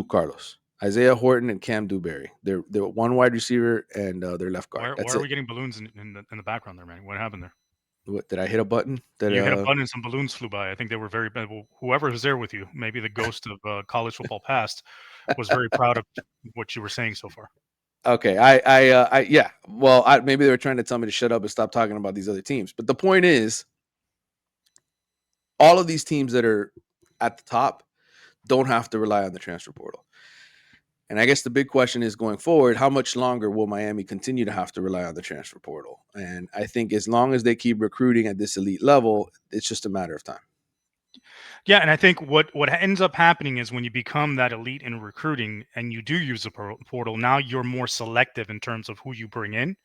Carlos. Isaiah Horton and Cam Dewberry. They're 1 wide receiver and their left guard. Why are we getting balloons in the background there, man? What happened there? What, did I hit a button? You hit a button and some balloons flew by. I think they were very bad. Well, whoever was there with you, maybe the ghost of college football past, was very proud of what you were saying so far. Okay, yeah. Well, maybe they were trying to tell me to shut up and stop talking about these other teams. But the point is, all of these teams that are at the top don't have to rely on the transfer portal. And I guess the big question is going forward, how much longer will Miami continue to have to rely on the transfer portal? And I think as long as they keep recruiting at this elite level, it's just a matter of time. Yeah, and I think what ends up happening is when you become that elite in recruiting and you do use the portal, now you're more selective in terms of who you bring in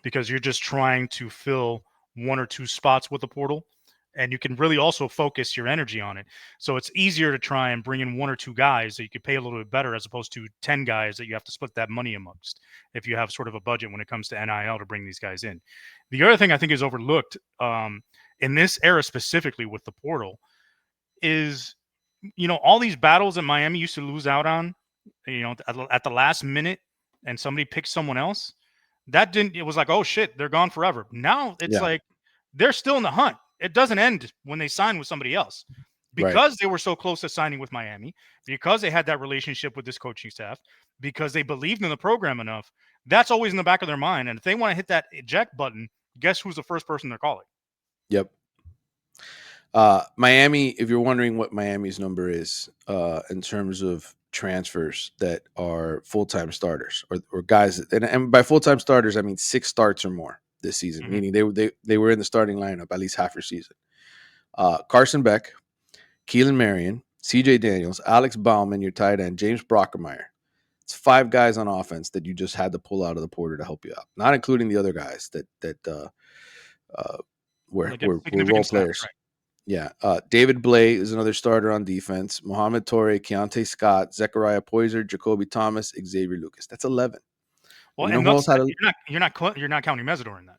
because you're just trying to fill 1 or 2 spots with the portal. And you can really also focus your energy on it. So it's easier to try and bring in 1 or 2 guys that you could pay a little bit better as opposed to 10 guys that you have to split that money amongst if you have sort of a budget when it comes to NIL to bring these guys in. The other thing I think is overlooked in this era specifically with the portal is, all these battles that Miami used to lose out on, at the last minute and somebody picks someone else. It was like, oh shit, they're gone forever. Now it's like they're still in the hunt. It doesn't end when they sign with somebody else because they were so close to signing with Miami, because they had that relationship with this coaching staff, because they believed in the program enough. That's always in the back of their mind. And if they want to hit that eject button, guess who's the first person they're calling? Yep. Miami, if you're wondering what Miami's number is in terms of transfers that are full-time starters or guys, and by full-time starters, I mean 6 starts or more this season, meaning they were in the starting lineup at least half your season. Carson Beck, Keelan Marion, CJ Daniels, Alex Bauman, your tight end, James Brockermeyer. It's 5 guys on offense that you just had to pull out of the portal to help you out, not including the other guys that We're Like get we're, we're role significant snaps, players. right? Yeah. David Blay is another starter on defense. Mohamed Torre, Keontae Scott, Zechariah Poyser, Jacoby Thomas, Xavier Lucas. That's 11. Well, You know and who else that's had a you're not counting Mesidor in that,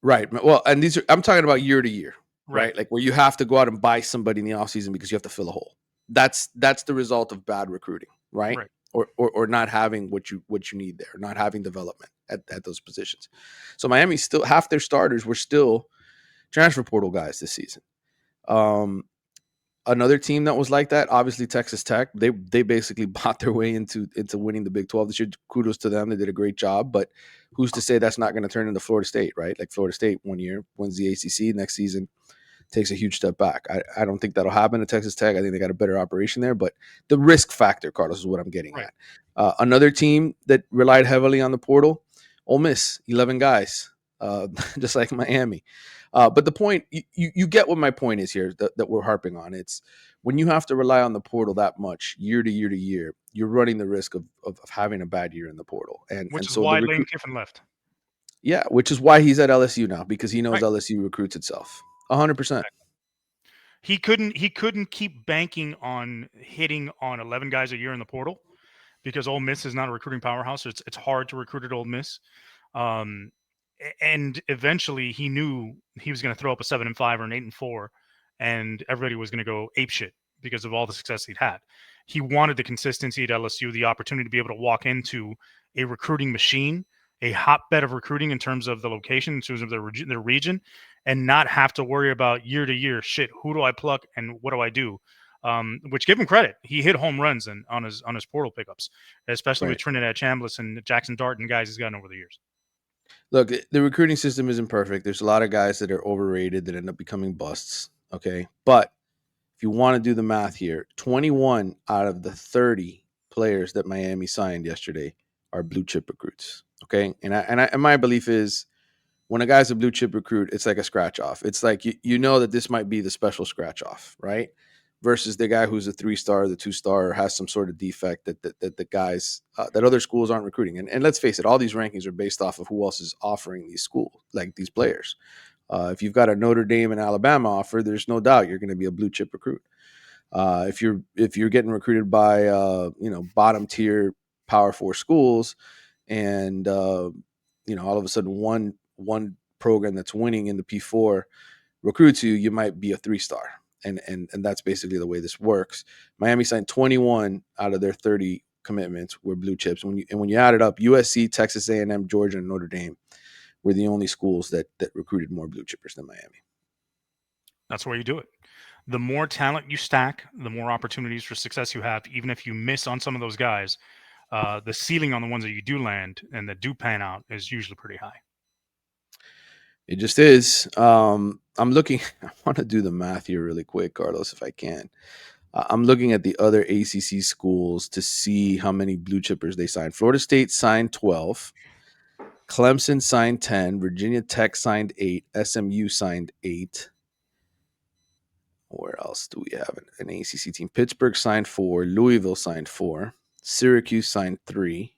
right? Well, and these are I'm talking about year to year, right? right? Like where you have to go out and buy somebody in the offseason because you have to fill a hole. That's the result of bad recruiting, right? Right. Or not having what you need there, not having development at those positions. So Miami still half their starters were still transfer portal guys this season. Um, Another team that was like that, obviously Texas Tech. They basically bought their way into winning the Big 12 this year. Kudos to them; they did a great job. But who's to say that's not going to turn into Florida State, right? Like Florida State one year wins the ACC, next season takes a huge step back. I don't think that'll happen at Texas Tech. I think they got a better operation there, but the risk factor, Carlos, is what I'm getting Right. at. Another team that relied heavily on the portal, Ole Miss, 11 guys, just like Miami. But the point, you get what my point is here that we're harping on. It's when you have to rely on the portal that much year to year to year, you're running the risk of having a bad year in the portal. And Which is so the why Lane recruit, Kiffin left. yeah, which is why he's at LSU now because he knows Right. LSU recruits itself 100%. He couldn't keep banking on hitting on 11 guys a year in the portal because Ole Miss is not a recruiting powerhouse. So it's hard to recruit at Ole Miss. Um, and eventually he knew he was going to throw up a 7-5 or an 8-4, and everybody was going to go apeshit because of all the success he'd had. He wanted the consistency at LSU, the opportunity to be able to walk into a recruiting machine, a hotbed of recruiting in terms of the location, in terms of their region, and not have to worry about year to year shit. Who do I pluck and what do I do? Which give him credit. He hit home runs on his portal pickups, especially with Right. Trinidad Chambliss and Jackson Dart and guys he's gotten over the years. Look, the recruiting system isn't perfect. There's a lot of guys that are overrated that end up becoming busts. Okay. But if you want to do the math here, 21 out of the 30 players that Miami signed yesterday are blue chip recruits. Okay. And my belief is when a guy's a blue chip recruit, it's like a scratch off. It's like you know that this might be the special scratch off, right? Versus the guy who's a 3-star, the 2-star, or has some sort of defect that the guys that other schools aren't recruiting. And let's face it, all these rankings are based off of who else is offering these schools, like these players. If you've got a Notre Dame and Alabama offer, there's no doubt you're going to be a blue chip recruit. If you're getting recruited by bottom tier Power Four schools, and all of a sudden one program that's winning in the P4 recruits you, you might be a 3-star, and that's basically the way this works. Miami signed 21 out of their 30 commitments were blue chips. When you add it up, USC, Texas A&M, Georgia, and Notre Dame were the only schools that recruited more blue chippers than Miami. That's where you do it. The more talent you stack, the more opportunities for success you have. Even if you miss on some of those guys, the ceiling on the ones that you do land and that do pan out is usually pretty high. It just is. I'm looking. I want to do the math here really quick, Carlos, if I can. I'm looking at the other ACC schools to see how many blue chippers they signed. Florida State signed 12. Clemson signed 10. Virginia Tech signed 8. SMU signed 8. Where else do we have an ACC team? Pittsburgh signed 4. Louisville signed 4. Syracuse signed 3.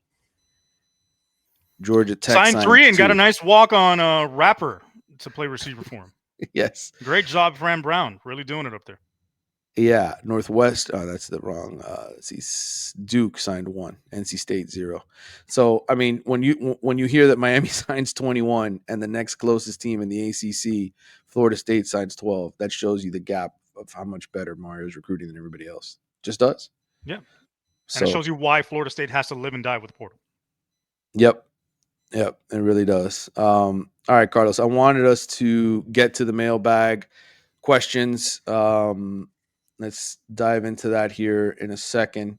Georgia Tech Signed signed 3 and got a 2. nice walk on Rapper to play receiver for him. Yes. Great job, Fran Brown. Really doing it up there. Yeah, Northwest. Oh, that's the wrong. Let's see. Duke signed 1. NC State 0. So, I mean, when you hear that Miami signs 21 and the next closest team in the ACC, Florida State signs 12, that shows you the gap of how much better Mario's recruiting than everybody else. Just does. Yeah. And it So, shows you why Florida State has to live and die with the portal. yep, yep, it really does. All right, Carlos. I wanted us to get to the mailbag questions. Let's dive into that here in a second.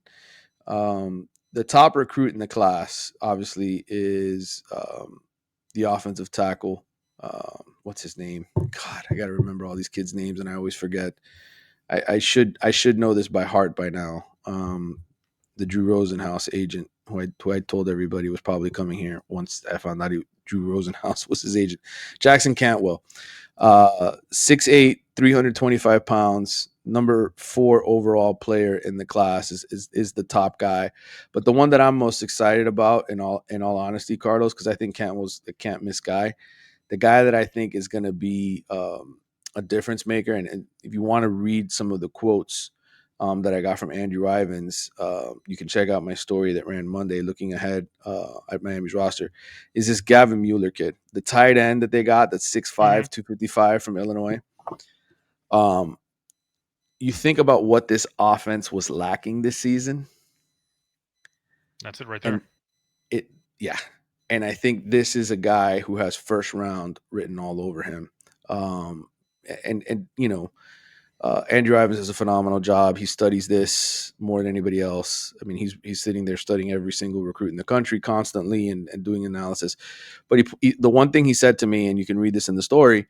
The top recruit in the class, obviously, is the offensive tackle. What's his name? God, I got to remember all these kids' names, and I always forget. I should know this by heart by now. The Drew Rosenhaus agent, who I told everybody was probably coming here once I found out Drew Rosenhaus was his agent. Jackson Cantwell, 6'8", 325 pounds, number 4 overall player in the class is the top guy. But the one that I'm most excited about, in all honesty, Carlos, because I think Cantwell's a can't miss guy. the guy that I think is going to be a difference maker. And if you want to read some of the quotes that I got from Andrew Ivins, you can check out my story that ran Monday, looking ahead at Miami's roster. Is this Gavin Mueller kid, the tight end that they got, that's 6'5", Hmm. 255 from Illinois? Um, you think about what this offense was lacking this season, That's it right there. and it, yeah. And I think this is a guy who has first round written all over him. Um, and Andrew Ivins does a phenomenal job. He studies this more than anybody else. I mean, he's sitting there studying every single recruit in the country constantly and doing analysis. But the one thing he said to me, and you can read this in the story,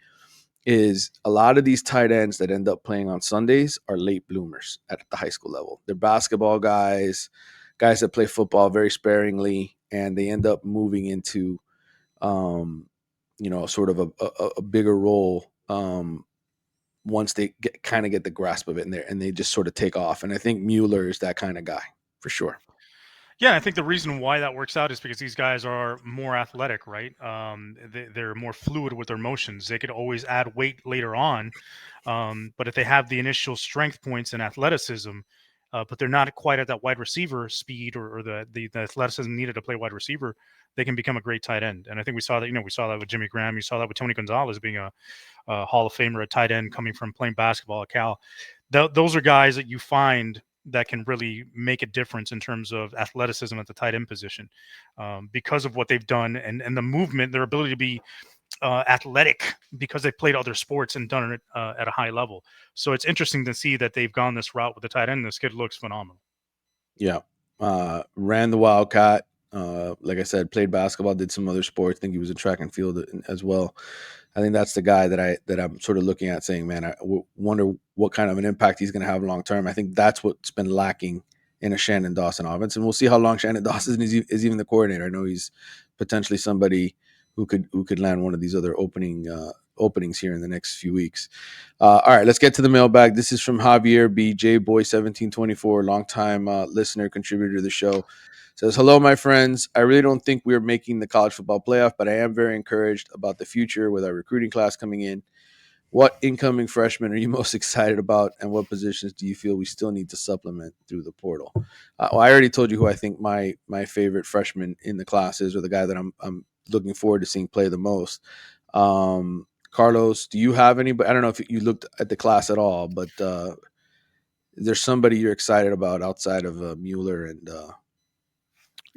is a lot of these tight ends that end up playing on Sundays are late bloomers at the high school level. They're basketball guys, guys that play football very sparingly, and they end up moving into, sort of a bigger role once they kind of get the grasp of it in there, and they just sort of take off. And I think Mueller is that kind of guy for sure. Yeah, I think the reason why that works out is because these guys are more athletic, right? They're more fluid with their motions. They could always add weight later on, but if they have the initial strength points and athleticism, but they're not quite at that wide receiver speed or the athleticism needed to play wide receiver, they can become a great tight end. And I think we saw that. We saw that with Jimmy Graham. You saw that with Tony Gonzalez being a Hall of Famer, a tight end coming from playing basketball at Cal. Those are guys that you find that can really make a difference in terms of athleticism at the tight end position, because of what they've done and the movement, their ability to be athletic because they've played other sports and done it at a high level. So it's interesting to see that they've gone this route with the tight end. This kid looks phenomenal. Yeah. Ran the Wildcat. Like I said, played basketball, did some other sports. I think he was in track and field as well. I think that's the guy that I'm sort of looking at, saying, man, wonder what kind of an impact he's going to have long term. I think that's what's been lacking in a Shannon Dawson offense, and we'll see how long Shannon Dawson is even the coordinator. I know he's potentially somebody who could land one of these other openings here in the next few weeks. All right, let's get to the mailbag. This is from Javier B. J Boy 1724, longtime listener, contributor to the show. Says, hello, my friends. I really don't think we're making the college football playoff, but I am very encouraged about the future with our recruiting class coming in. What incoming freshmen are you most excited about, and what positions do you feel we still need to supplement through the portal? Well, I already told you who I think my favorite freshman in the class is, or the guy that I'm looking forward to seeing play the most. Carlos, do you have anybody? I don't know if you looked at the class at all, but is there somebody you're excited about outside of Mueller and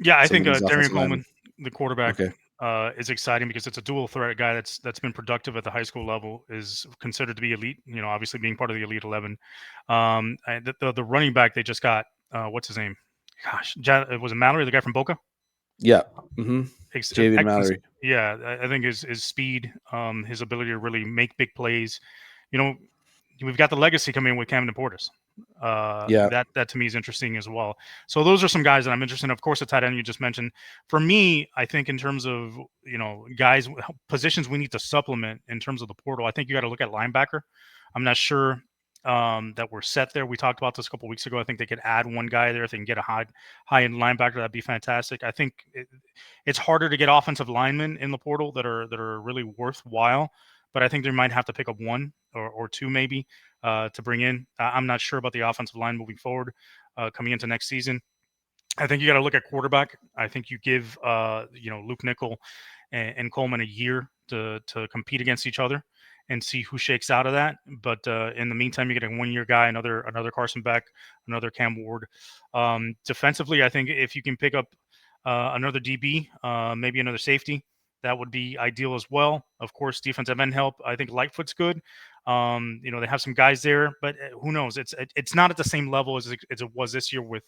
Yeah, I some think of these Darian offensive linemen? Coleman, the quarterback, Okay. is exciting because it's a dual threat guy that's been productive at the high school level, is considered to be elite. Obviously being part of the elite 11. The running back they just got, what's his name? Gosh, was it Mallory, the guy from Boca? Yeah. Mm-hmm. Javid Excellent. Mallory. Yeah, I think his speed, his ability to really make big plays. You know, we've got the legacy coming in with Camden Portis. Yeah. That to me is interesting as well. So those are some guys that I'm interested in. Of course, the tight end you just mentioned. For me, I think in terms of guys positions we need to supplement in terms of the portal. I think you got to look at linebacker. I'm not sure that we're set there. We talked about this a couple weeks ago. I think they could add one guy there if they can get a high end linebacker. That'd be fantastic. I think it's harder to get offensive linemen in the portal that are really worthwhile. But I think they might have to pick up one or two maybe to bring in. I'm not sure about the offensive line moving forward coming into next season. I think you got to look at quarterback. I think you give Luke Nickel and Coleman a year to compete against each other and see who shakes out of that. But in the meantime, you get a 1 year guy, another Carson Beck, another Cam Ward. Defensively, I think if you can pick up another DB, maybe another safety, that would be ideal as well. Of course, defensive end help. I think Lightfoot's good. They have some guys there, but who knows? It's not at the same level as it was this year with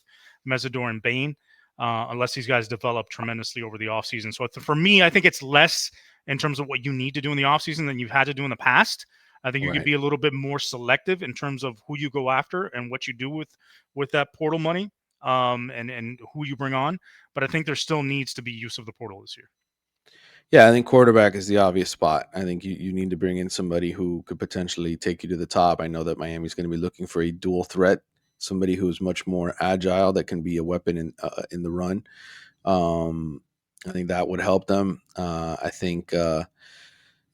Mesidor and Bain, unless these guys develop tremendously over the offseason. So for me, I think it's less in terms of what you need to do in the offseason than you've had to do in the past. I think you could Right. be a little bit more selective in terms of who you go after and what you do with that portal money, and who you bring on. But I think there still needs to be use of the portal this year. Yeah, I think quarterback is the obvious spot. I think you need to bring in somebody who could potentially take you to the top. I know that Miami's going to be looking for a dual threat, somebody who's much more agile that can be a weapon in the run. Um, I think that would help them. I think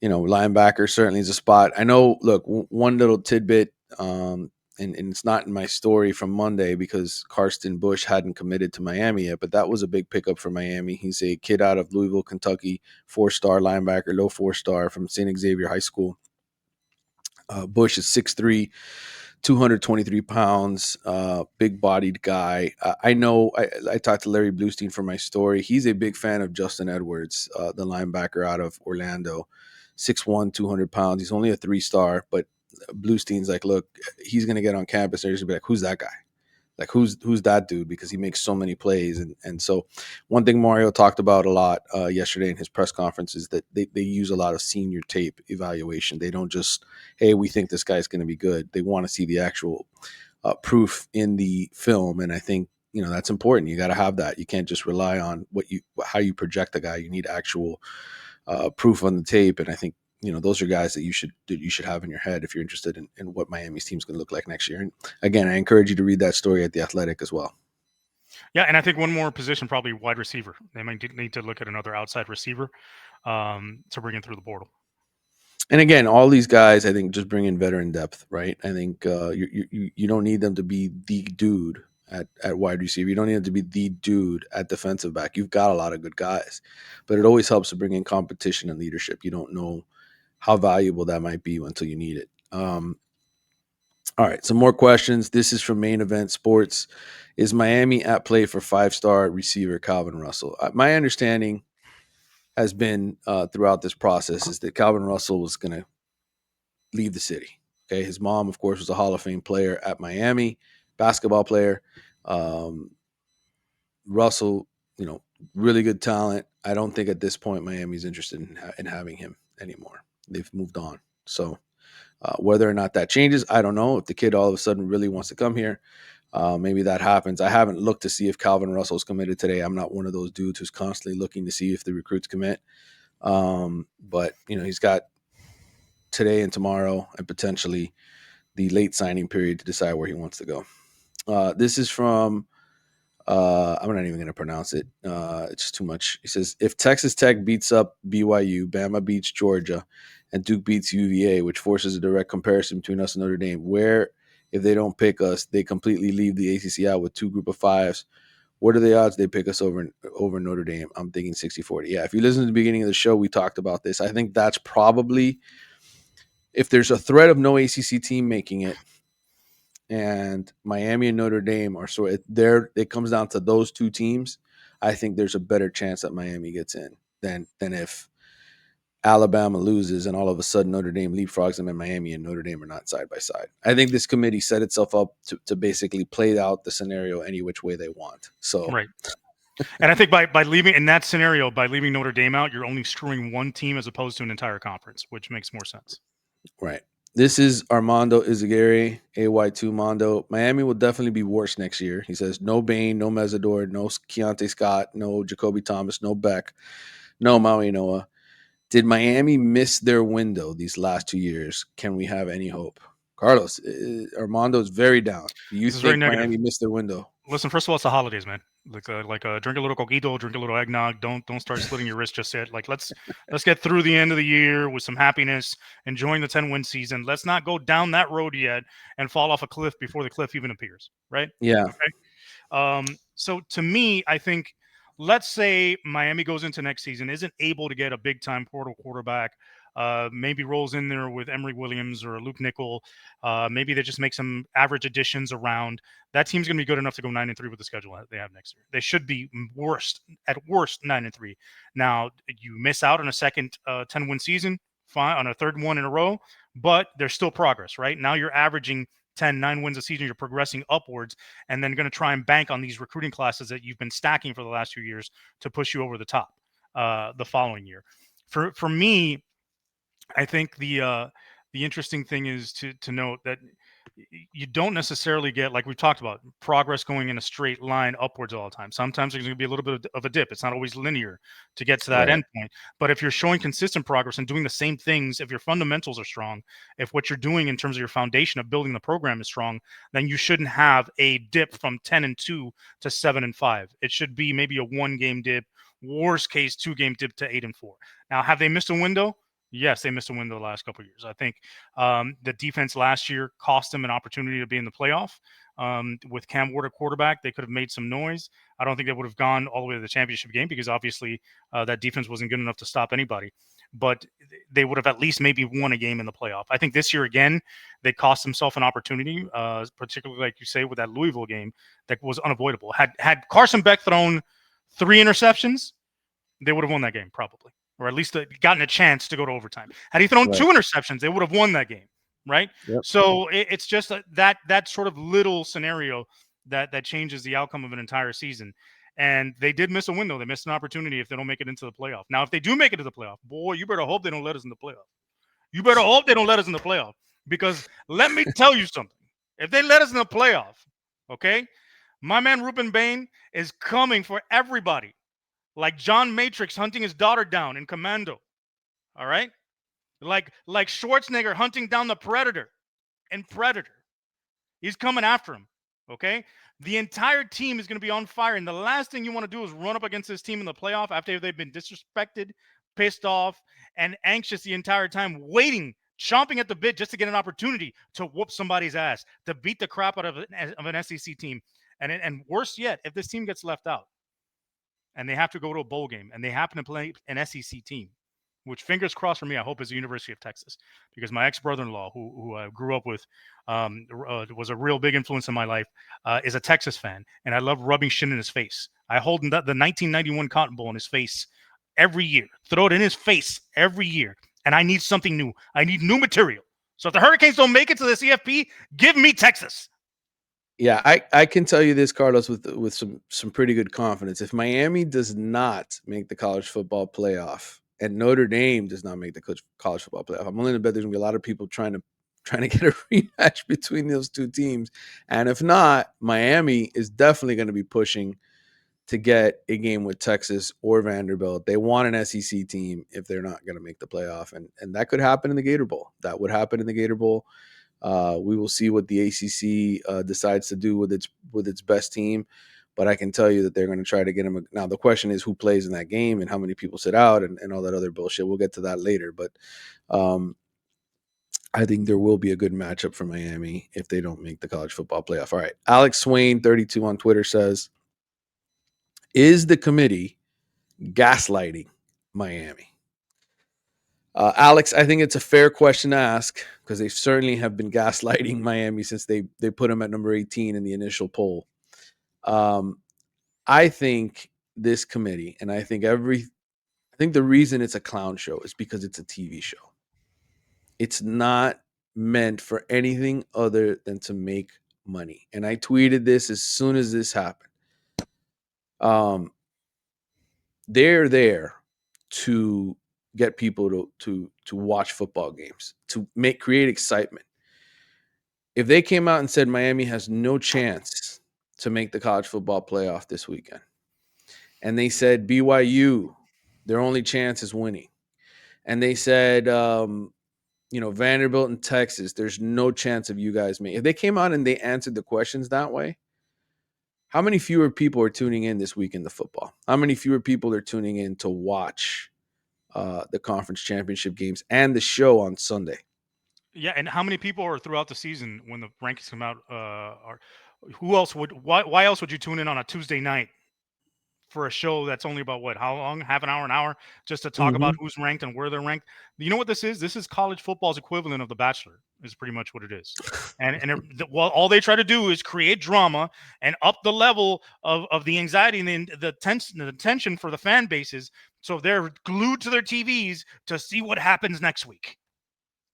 Linebacker certainly is a spot. I know. Look, one little tidbit, and it's not in my story from Monday because Karsten Bush hadn't committed to Miami yet, but that was a big pickup for Miami. He's a kid out of Louisville, Kentucky, 4-star linebacker, low 4-star from St. Xavier High School. Bush is 6'3", 223 pounds, big bodied guy. I know I talked to Larry Bluestein for my story. He's a big fan of Justin Edwards, the linebacker out of Orlando, 6'1", 200 pounds. He's only a 3-star, but Bluestein's like, look, he's going to get on campus. They're just going to be like, who's that guy? Like, who's that dude? Because he makes so many plays. And so one thing Mario talked about a lot yesterday in his press conference is that they use a lot of senior tape evaluation. They don't just, hey, we think this guy's going to be good. They want to see the actual proof in the film. And I think, that's important. You got to have that. You can't just rely on how you project the guy. You need actual proof on the tape. And I think, those are guys that you should have in your head if you're interested in what Miami's team's going to look like next year. And again, I encourage you to read that story at The Athletic as well. Yeah, and I think one more position, probably wide receiver. They might need to look at another outside receiver to bring in through the portal. And again, all these guys, I think, just bring in veteran depth, right? I think you don't need them to be the dude at wide receiver. You don't need them to be the dude at defensive back. You've got a lot of good guys, but it always helps to bring in competition and leadership. You don't know how valuable that might be until you need it. All right, some more questions. This is from Main Event Sports. Is Miami at play for 5-star receiver Calvin Russell? My understanding has been throughout this process is that Calvin Russell was going to leave the city. Okay, his mom, of course, was a Hall of Fame player at Miami, basketball player. Russell, really good talent. I don't think at this point Miami's interested in having him anymore. They've moved on. So whether or not that changes, I don't know. If the kid all of a sudden really wants to come here, maybe that happens. I haven't looked to see if Calvin Russell's committed today. I'm not one of those dudes who's constantly looking to see if the recruits commit. But he's got today and tomorrow and potentially the late signing period to decide where he wants to go. This is from I'm not even going to pronounce it. It's just too much. He says, if Texas Tech beats up BYU, Bama beats Georgia, and Duke beats UVA, which forces a direct comparison between us and Notre Dame, where if they don't pick us, they completely leave the ACC out with 2 group of 5s. What are the odds they pick us over Notre Dame? I'm thinking 60-40. Yeah, if you listen to the beginning of the show, we talked about this. I think that's probably, if there's a threat of no ACC team making it, and Miami and Notre Dame are it comes down to those 2 teams. I think there's a better chance that Miami gets in than if Alabama loses and all of a sudden Notre Dame leapfrogs them and Miami and Notre Dame are not side by side. I think this committee set itself up to basically play out the scenario any which way they want. So right. And I think by leaving in that scenario, by leaving Notre Dame out, you're only screwing one team as opposed to an entire conference, which makes more sense. Right. This is Armando Izagiri, AY2 Mondo. Miami will definitely be worse next year. He says, no Bain, no Mesidor, no Keontae Scott, no Jacoby Thomas, no Beck, no Maui Noah. Did Miami miss their window these last 2 years? Can we have any hope? Carlos, Armando's very down. Do you This is very think negative. Miami missed their window? Listen, first of all, it's the holidays, man. Drink a little coquito, drink a little eggnog. Don't start slitting your wrist just yet. Like let's get through the end of the year with some happiness, enjoying the 10-win season. Let's not go down that road yet and fall off a cliff before the cliff even appears. Right? Yeah. Okay. So to me, I think let's say Miami goes into next season, isn't able to get a big time portal quarterback. Maybe rolls in there with Emory Williams or Luke Nickel. Maybe they just make some average additions around. That team's going to be good enough to go 9-3 with the schedule they have next year. They should be at worst 9-3. Now you miss out on a second 10-win season, fine, on a third one in a row, but there's still progress, right? Now you're averaging 9 wins a season, you're progressing upwards, and then going to try and bank on these recruiting classes that you've been stacking for the last few years to push you over the top the following year. For me, I think the interesting thing is to note that you don't necessarily get, like we've talked about, progress going in a straight line upwards all the time. Sometimes there's going to be a little bit of a dip. It's not always linear to get to that Right. endpoint. But if you're showing consistent progress and doing the same things, if your fundamentals are strong, if what you're doing in terms of your foundation of building the program is strong, then you shouldn't have a dip from 10-2 to 7-5. It should be maybe a 1-game dip, worst case 2-game dip to 8-4. Now, have they missed a window? Yes, they missed a win the last couple of years. I think the defense last year cost them an opportunity to be in the playoff. With Cam Ward at quarterback, they could have made some noise. I don't think they would have gone all the way to the championship game because obviously that defense wasn't good enough to stop anybody. But they would have at least maybe won a game in the playoff. I think this year again they cost themselves an opportunity, particularly like you say with that Louisville game that was unavoidable. Had Carson Beck thrown 3 interceptions, they would have won that game probably, or at least gotten a chance to go to overtime. Had he thrown Right. 2 interceptions, they would have won that game, right? Yep. So it's just that sort of little scenario that changes the outcome of an entire season. And they did miss a window. They missed an opportunity if they don't make it into the playoff. Now, if they do make it to the playoff, boy, you better hope they don't let us in the playoff. You better hope they don't let us in the playoff because let me tell you something. If they let us in the playoff, okay, my man Ruben Bain is coming for everybody like John Matrix hunting his daughter down in Commando. All right, like Schwarzenegger hunting down the Predator in Predator. He's coming after him. Okay, the entire team is going to be on fire, and the last thing you want to do is run up against this team in the playoff after they've been disrespected, pissed off, and anxious the entire time, waiting, chomping at the bit just to get an opportunity to whoop somebody's ass, to beat the crap out of an SEC team, and worse yet, if this team gets left out and they have to go to a bowl game and they happen to play an SEC team, which fingers crossed for me, I hope is the University of Texas, because my ex brother-in-law, who I grew up with, was a real big influence in my life, is a Texas fan, and I love rubbing shit in his face. I hold the 1991 Cotton Bowl in his face every year, throw it in his face every year, and I need something new. I need new material. So if the Hurricanes don't make it to the CFP, give me Texas. Yeah, I can tell you this, Carlos, with some pretty good confidence. If Miami does not make the college football playoff and Notre Dame does not make the college football playoff, I'm willing to bet there's gonna be a lot of people trying to get a rematch between those two teams. And if not, Miami is definitely going to be pushing to get a game with Texas or Vanderbilt. They want an SEC team if they're not going to make the playoff, and that could happen in the Gator Bowl. That would happen in the Gator Bowl. We will see what the ACC decides to do with its best team, but I can tell you that they're going to try to get him. Now the question is who plays in that game and how many people sit out and all that other bullshit. We'll get to that later, but I think there will be a good matchup for Miami if they don't make the college football playoff. All right, Alex Swain 32 on Twitter says, "Is the committee gaslighting Miami?" Alex, I think it's a fair question to ask because they certainly have been gaslighting Miami since they put them at number 18 in the initial poll. I think this committee, and I think the reason it's a clown show is because it's a TV show. It's not meant for anything other than to make money. And I tweeted this as soon as this happened. They're there to get people to watch football games, to create excitement. If they came out and said Miami has no chance to make the college football playoff this weekend, and they said BYU, their only chance is winning, and they said Vanderbilt and Texas, there's no chance of you guys making. If they came out and they answered the questions that way, how many fewer people are tuning in this weekend to football? How many fewer people are tuning in to watch the conference championship games and the show on Sunday? Yeah, and how many people are throughout the season when the rankings come out? Are who else would? Why else would you tune in on a Tuesday night for a show that's only about what? How long? Half an hour, just to talk about Mm-hmm. who's ranked and where they're ranked. You know what this is? This is college football's equivalent of The Bachelor. Is pretty much what it is. Well, all they try to do is create drama and up the level of the anxiety and the tension for the fan bases. So they're glued to their TVs to see what happens next week.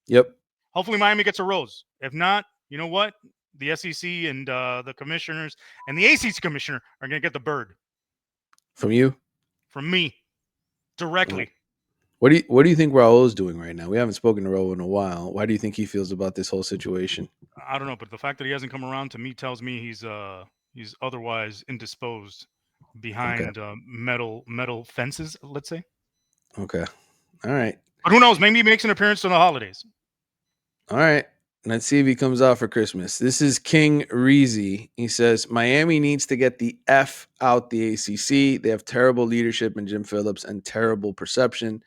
Yep. Hopefully Miami gets a rose. If not, you know what? The SEC and the commissioners and the ACC commissioner are going to get the bird From you? from me directly. What do you think Raul is doing right now? We haven't spoken to Raul in a while. Why do you think he feels about this whole situation? I don't know, but the fact that he hasn't come around to me tells me he's otherwise indisposed Okay. behind metal fences, let's say. Okay. All right. But who knows? Maybe he makes an appearance on the holidays. All right. Let's see if he comes out for Christmas. This is King Reezy. He says Miami needs to get the F out the ACC. They have terrible leadership in Jim Phillips and terrible perception.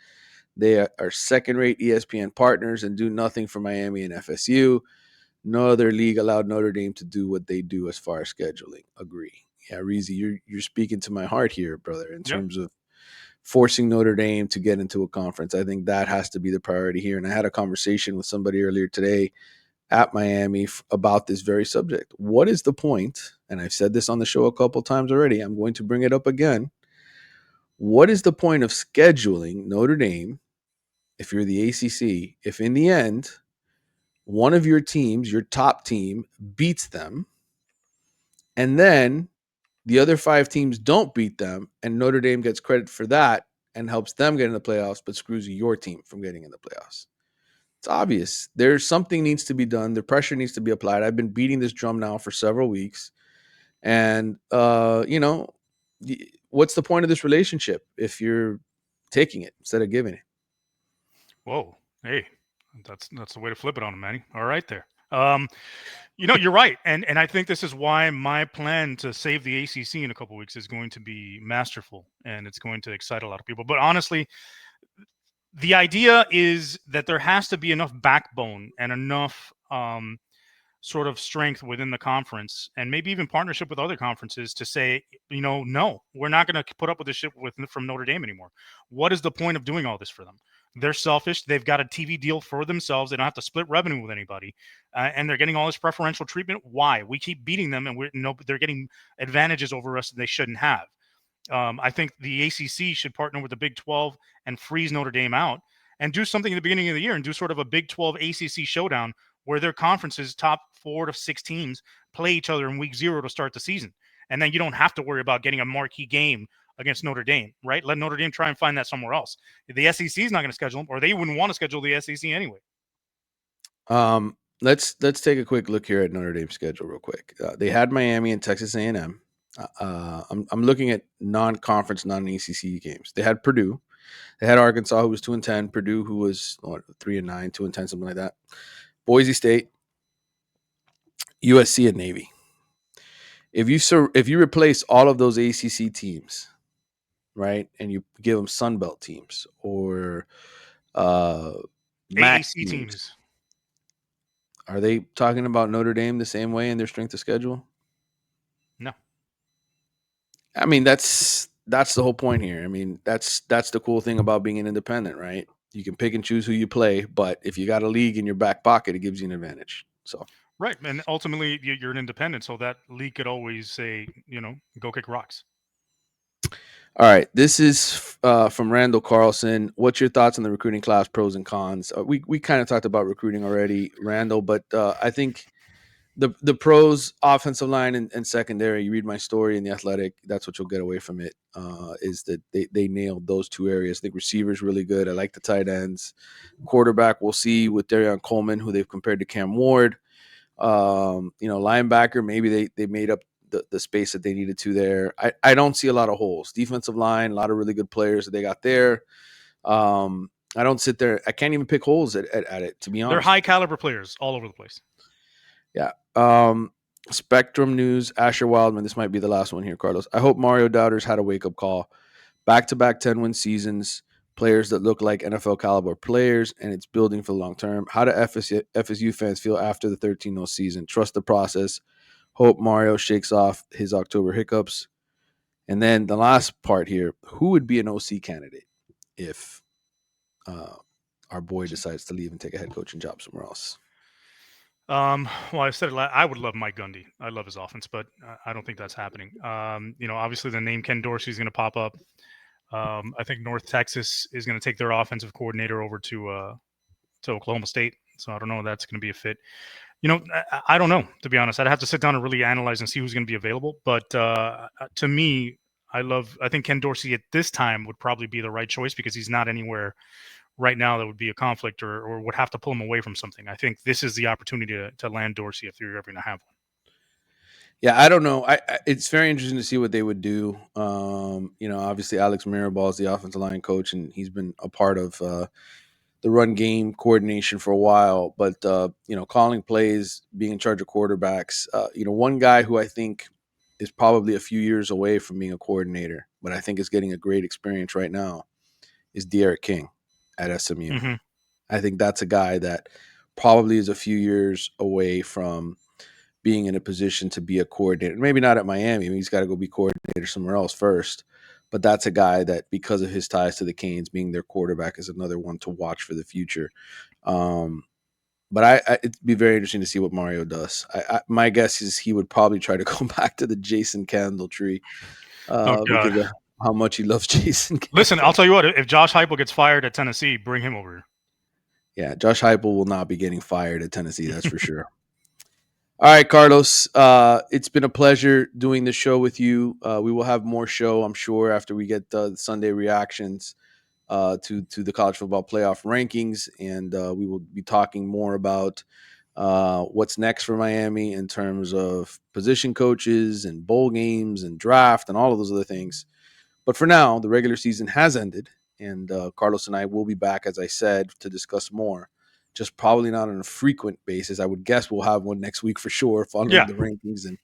They are second rate ESPN partners and do nothing for Miami and FSU. No other league allowed Notre Dame to do what they do as far as scheduling. Agree. Yeah, Reezy, you're speaking to my heart here, brother, in Yeah. terms of forcing Notre Dame to get into a conference. I think that has to be the priority here. And I had a conversation with somebody earlier today at Miami about this very subject. What is the point? And I've said this on the show a couple times already. I'm going to bring it up again. What is the point of scheduling Notre Dame if you're the ACC if in the end one of your teams, your top team, beats them, and then the other five teams don't beat them, and Notre Dame gets credit for that and helps them get in the playoffs, but screws your team from getting in the playoffs? It's obvious. There's something needs to be done. The pressure needs to be applied. I've been beating this drum now for several weeks, and what's the point of this relationship if you're taking it instead of giving it? Whoa. Hey, that's the way to flip it on him, Manny. All right there. You're right, and I think this is why my plan to save the ACC in a couple weeks is going to be masterful, and it's going to excite a lot of people. But honestly, the idea is that there has to be enough backbone and enough sort of strength within the conference, and maybe even partnership with other conferences to say, no, we're not going to put up with this shit from Notre Dame anymore. What is the point of doing all this for them? They're selfish. They've got a TV deal for themselves. They don't have to split revenue with anybody, and they're getting all this preferential treatment. Why? We keep beating them, and they're getting advantages over us that they shouldn't have. I think the ACC should partner with the Big 12 and freeze Notre Dame out and do something at the beginning of the year and do sort of a Big 12 ACC showdown where their conference's top 4 to 6 teams play each other in week 0 to start the season. And then you don't have to worry about getting a marquee game against Notre Dame, right? Let Notre Dame try and find that somewhere else. The SEC is not going to schedule them, or they wouldn't want to schedule the SEC anyway. Let's take a quick look here at Notre Dame's schedule real quick. They had Miami and Texas A&M. I'm looking at non-conference, non-ACC games. They had Purdue. They had Arkansas, who was 2-10. Purdue, who was 3-9, 2-10, something like that. Boise State, USC, and Navy. If you replace all of those ACC teams, right, and you give them Sun Belt teams or uh, MAC AAC teams, teams. are they talking about Notre Dame the same way in their strength of schedule? No. I mean, that's the whole point here. I mean, that's the cool thing about being an independent, right? You can pick and choose who you play, but if you got a league in your back pocket, it gives you an advantage. So, Right. And ultimately, you're an independent. So that league could always say, go kick rocks. all right, this is from Randall Carlson. What's your thoughts on the recruiting class, pros and cons? We kind of talked about recruiting already, Randall, but I think the pros, offensive line and secondary. You read my story in the Athletic. That's what you'll get away from it. Is that they nailed those two areas. I think receivers really good. I like the tight ends. Quarterback, we'll see with Darion Coleman, who they've compared to Cam Ward. Linebacker, maybe they made up the space that they needed to there. I don't see a lot of holes. Defensive line, a lot of really good players that they got there. I don't sit there. I can't even pick holes at it, to be They're honest. high caliber players all over the place. Yeah. Spectrum News, Asher Wildman. This might be the last one here, Carlos. I hope Mario Doubters had a wake up call. Back to back 10-win seasons, players that look like NFL caliber players, and it's building for the long term. How do FSU fans feel after the 13-0 season? Trust the process. Hope Mario shakes off his October hiccups. And then the last part here, who would be an OC candidate if uh, our boy decides to leave and take a head coaching job somewhere else? Well, I said I would love Mike Gundy. I love his offense, but I don't think that's happening. Obviously the name Ken Dorsey is going to pop up. I think North Texas is going to take their offensive coordinator over to Oklahoma State. So I don't know if that's going to be a fit. I don't know, to be honest. I'd have to sit down and really analyze and see who's going to be available. But to me, I think Ken Dorsey at this time would probably be the right choice because he's not anywhere right now that would be a conflict or would have to pull him away from something. I think this is the opportunity to land Dorsey if you're ever going to have one. Yeah, I don't know. It's very interesting to see what they would do. Obviously Alex Mirabal is the offensive line coach, and he's been a part of the run game coordination for a while. But calling plays, being in charge of quarterbacks. One guy who I think is probably a few years away from being a coordinator, but I think is getting a great experience right now, is De'Aaron King. at SMU. Hmm. I think that's a guy that probably is a few years away from being in a position to be a coordinator. Maybe not at Miami. I mean, he's got to go be coordinator somewhere else first. But that's a guy that, because of his ties to the Canes, being their quarterback, is another one to watch for the future. Um, but it'd be very interesting to see what Mario does. My guess is he would probably try to go back to the Jason Candle tree Oh God! because of how much he loves Jason Listen, I'll Candle. tell you what. If Josh Heupel gets fired at Tennessee, bring him over. Yeah, Josh Heupel will not be getting fired at Tennessee. That's for sure. All right, Carlos. It's been a pleasure doing the show with you. We will have more show, I'm sure, after we get the Sunday reactions to the college football playoff rankings, and we will be talking more about what's next for Miami in terms of position coaches and bowl games and draft and all of those other things. But for now, the regular season has ended, and Carlos and I will be back, as I said, to discuss more. Just probably not on a frequent basis. I would guess we'll have one next week for sure, following Yeah, the rankings, and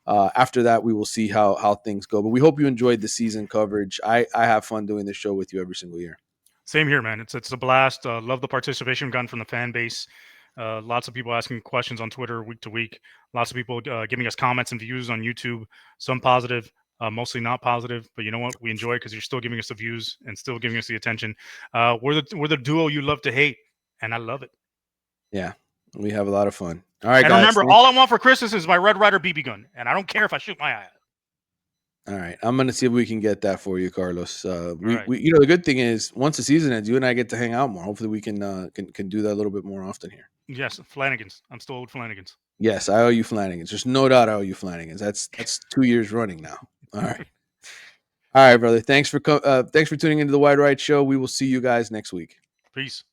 after that, we will see how things go. But we hope you enjoyed the season coverage. I have fun doing this show with you every single year. same here, man. It's a blast. Love the participation we've gotten from the fan base. Lots of people asking questions on Twitter week to week. Lots of people giving us comments and views on YouTube. Some positive, mostly not positive. But you know what? We enjoy it because you're still giving us the views and still giving us the attention. We're the duo you love to hate, and I love it. Yeah, we have a lot of fun. All right, And guys. remember, all I want for Christmas is my Red Ryder BB gun, and I don't care if I shoot my eye out. All right, I'm gonna see if we can get that for you, Carlos. All right. We the good thing is once the season ends, you and I get to hang out more. Hopefully, we can do that a little bit more often here. Yes, Flanagan's. I'm still old Flanagan's. Yes, I owe you Flanagan's. There's no doubt I owe you Flanagan's. That's 2 years running now. All right, brother. Thanks for tuning into the Wide Right Show. We will see you guys next week. Peace.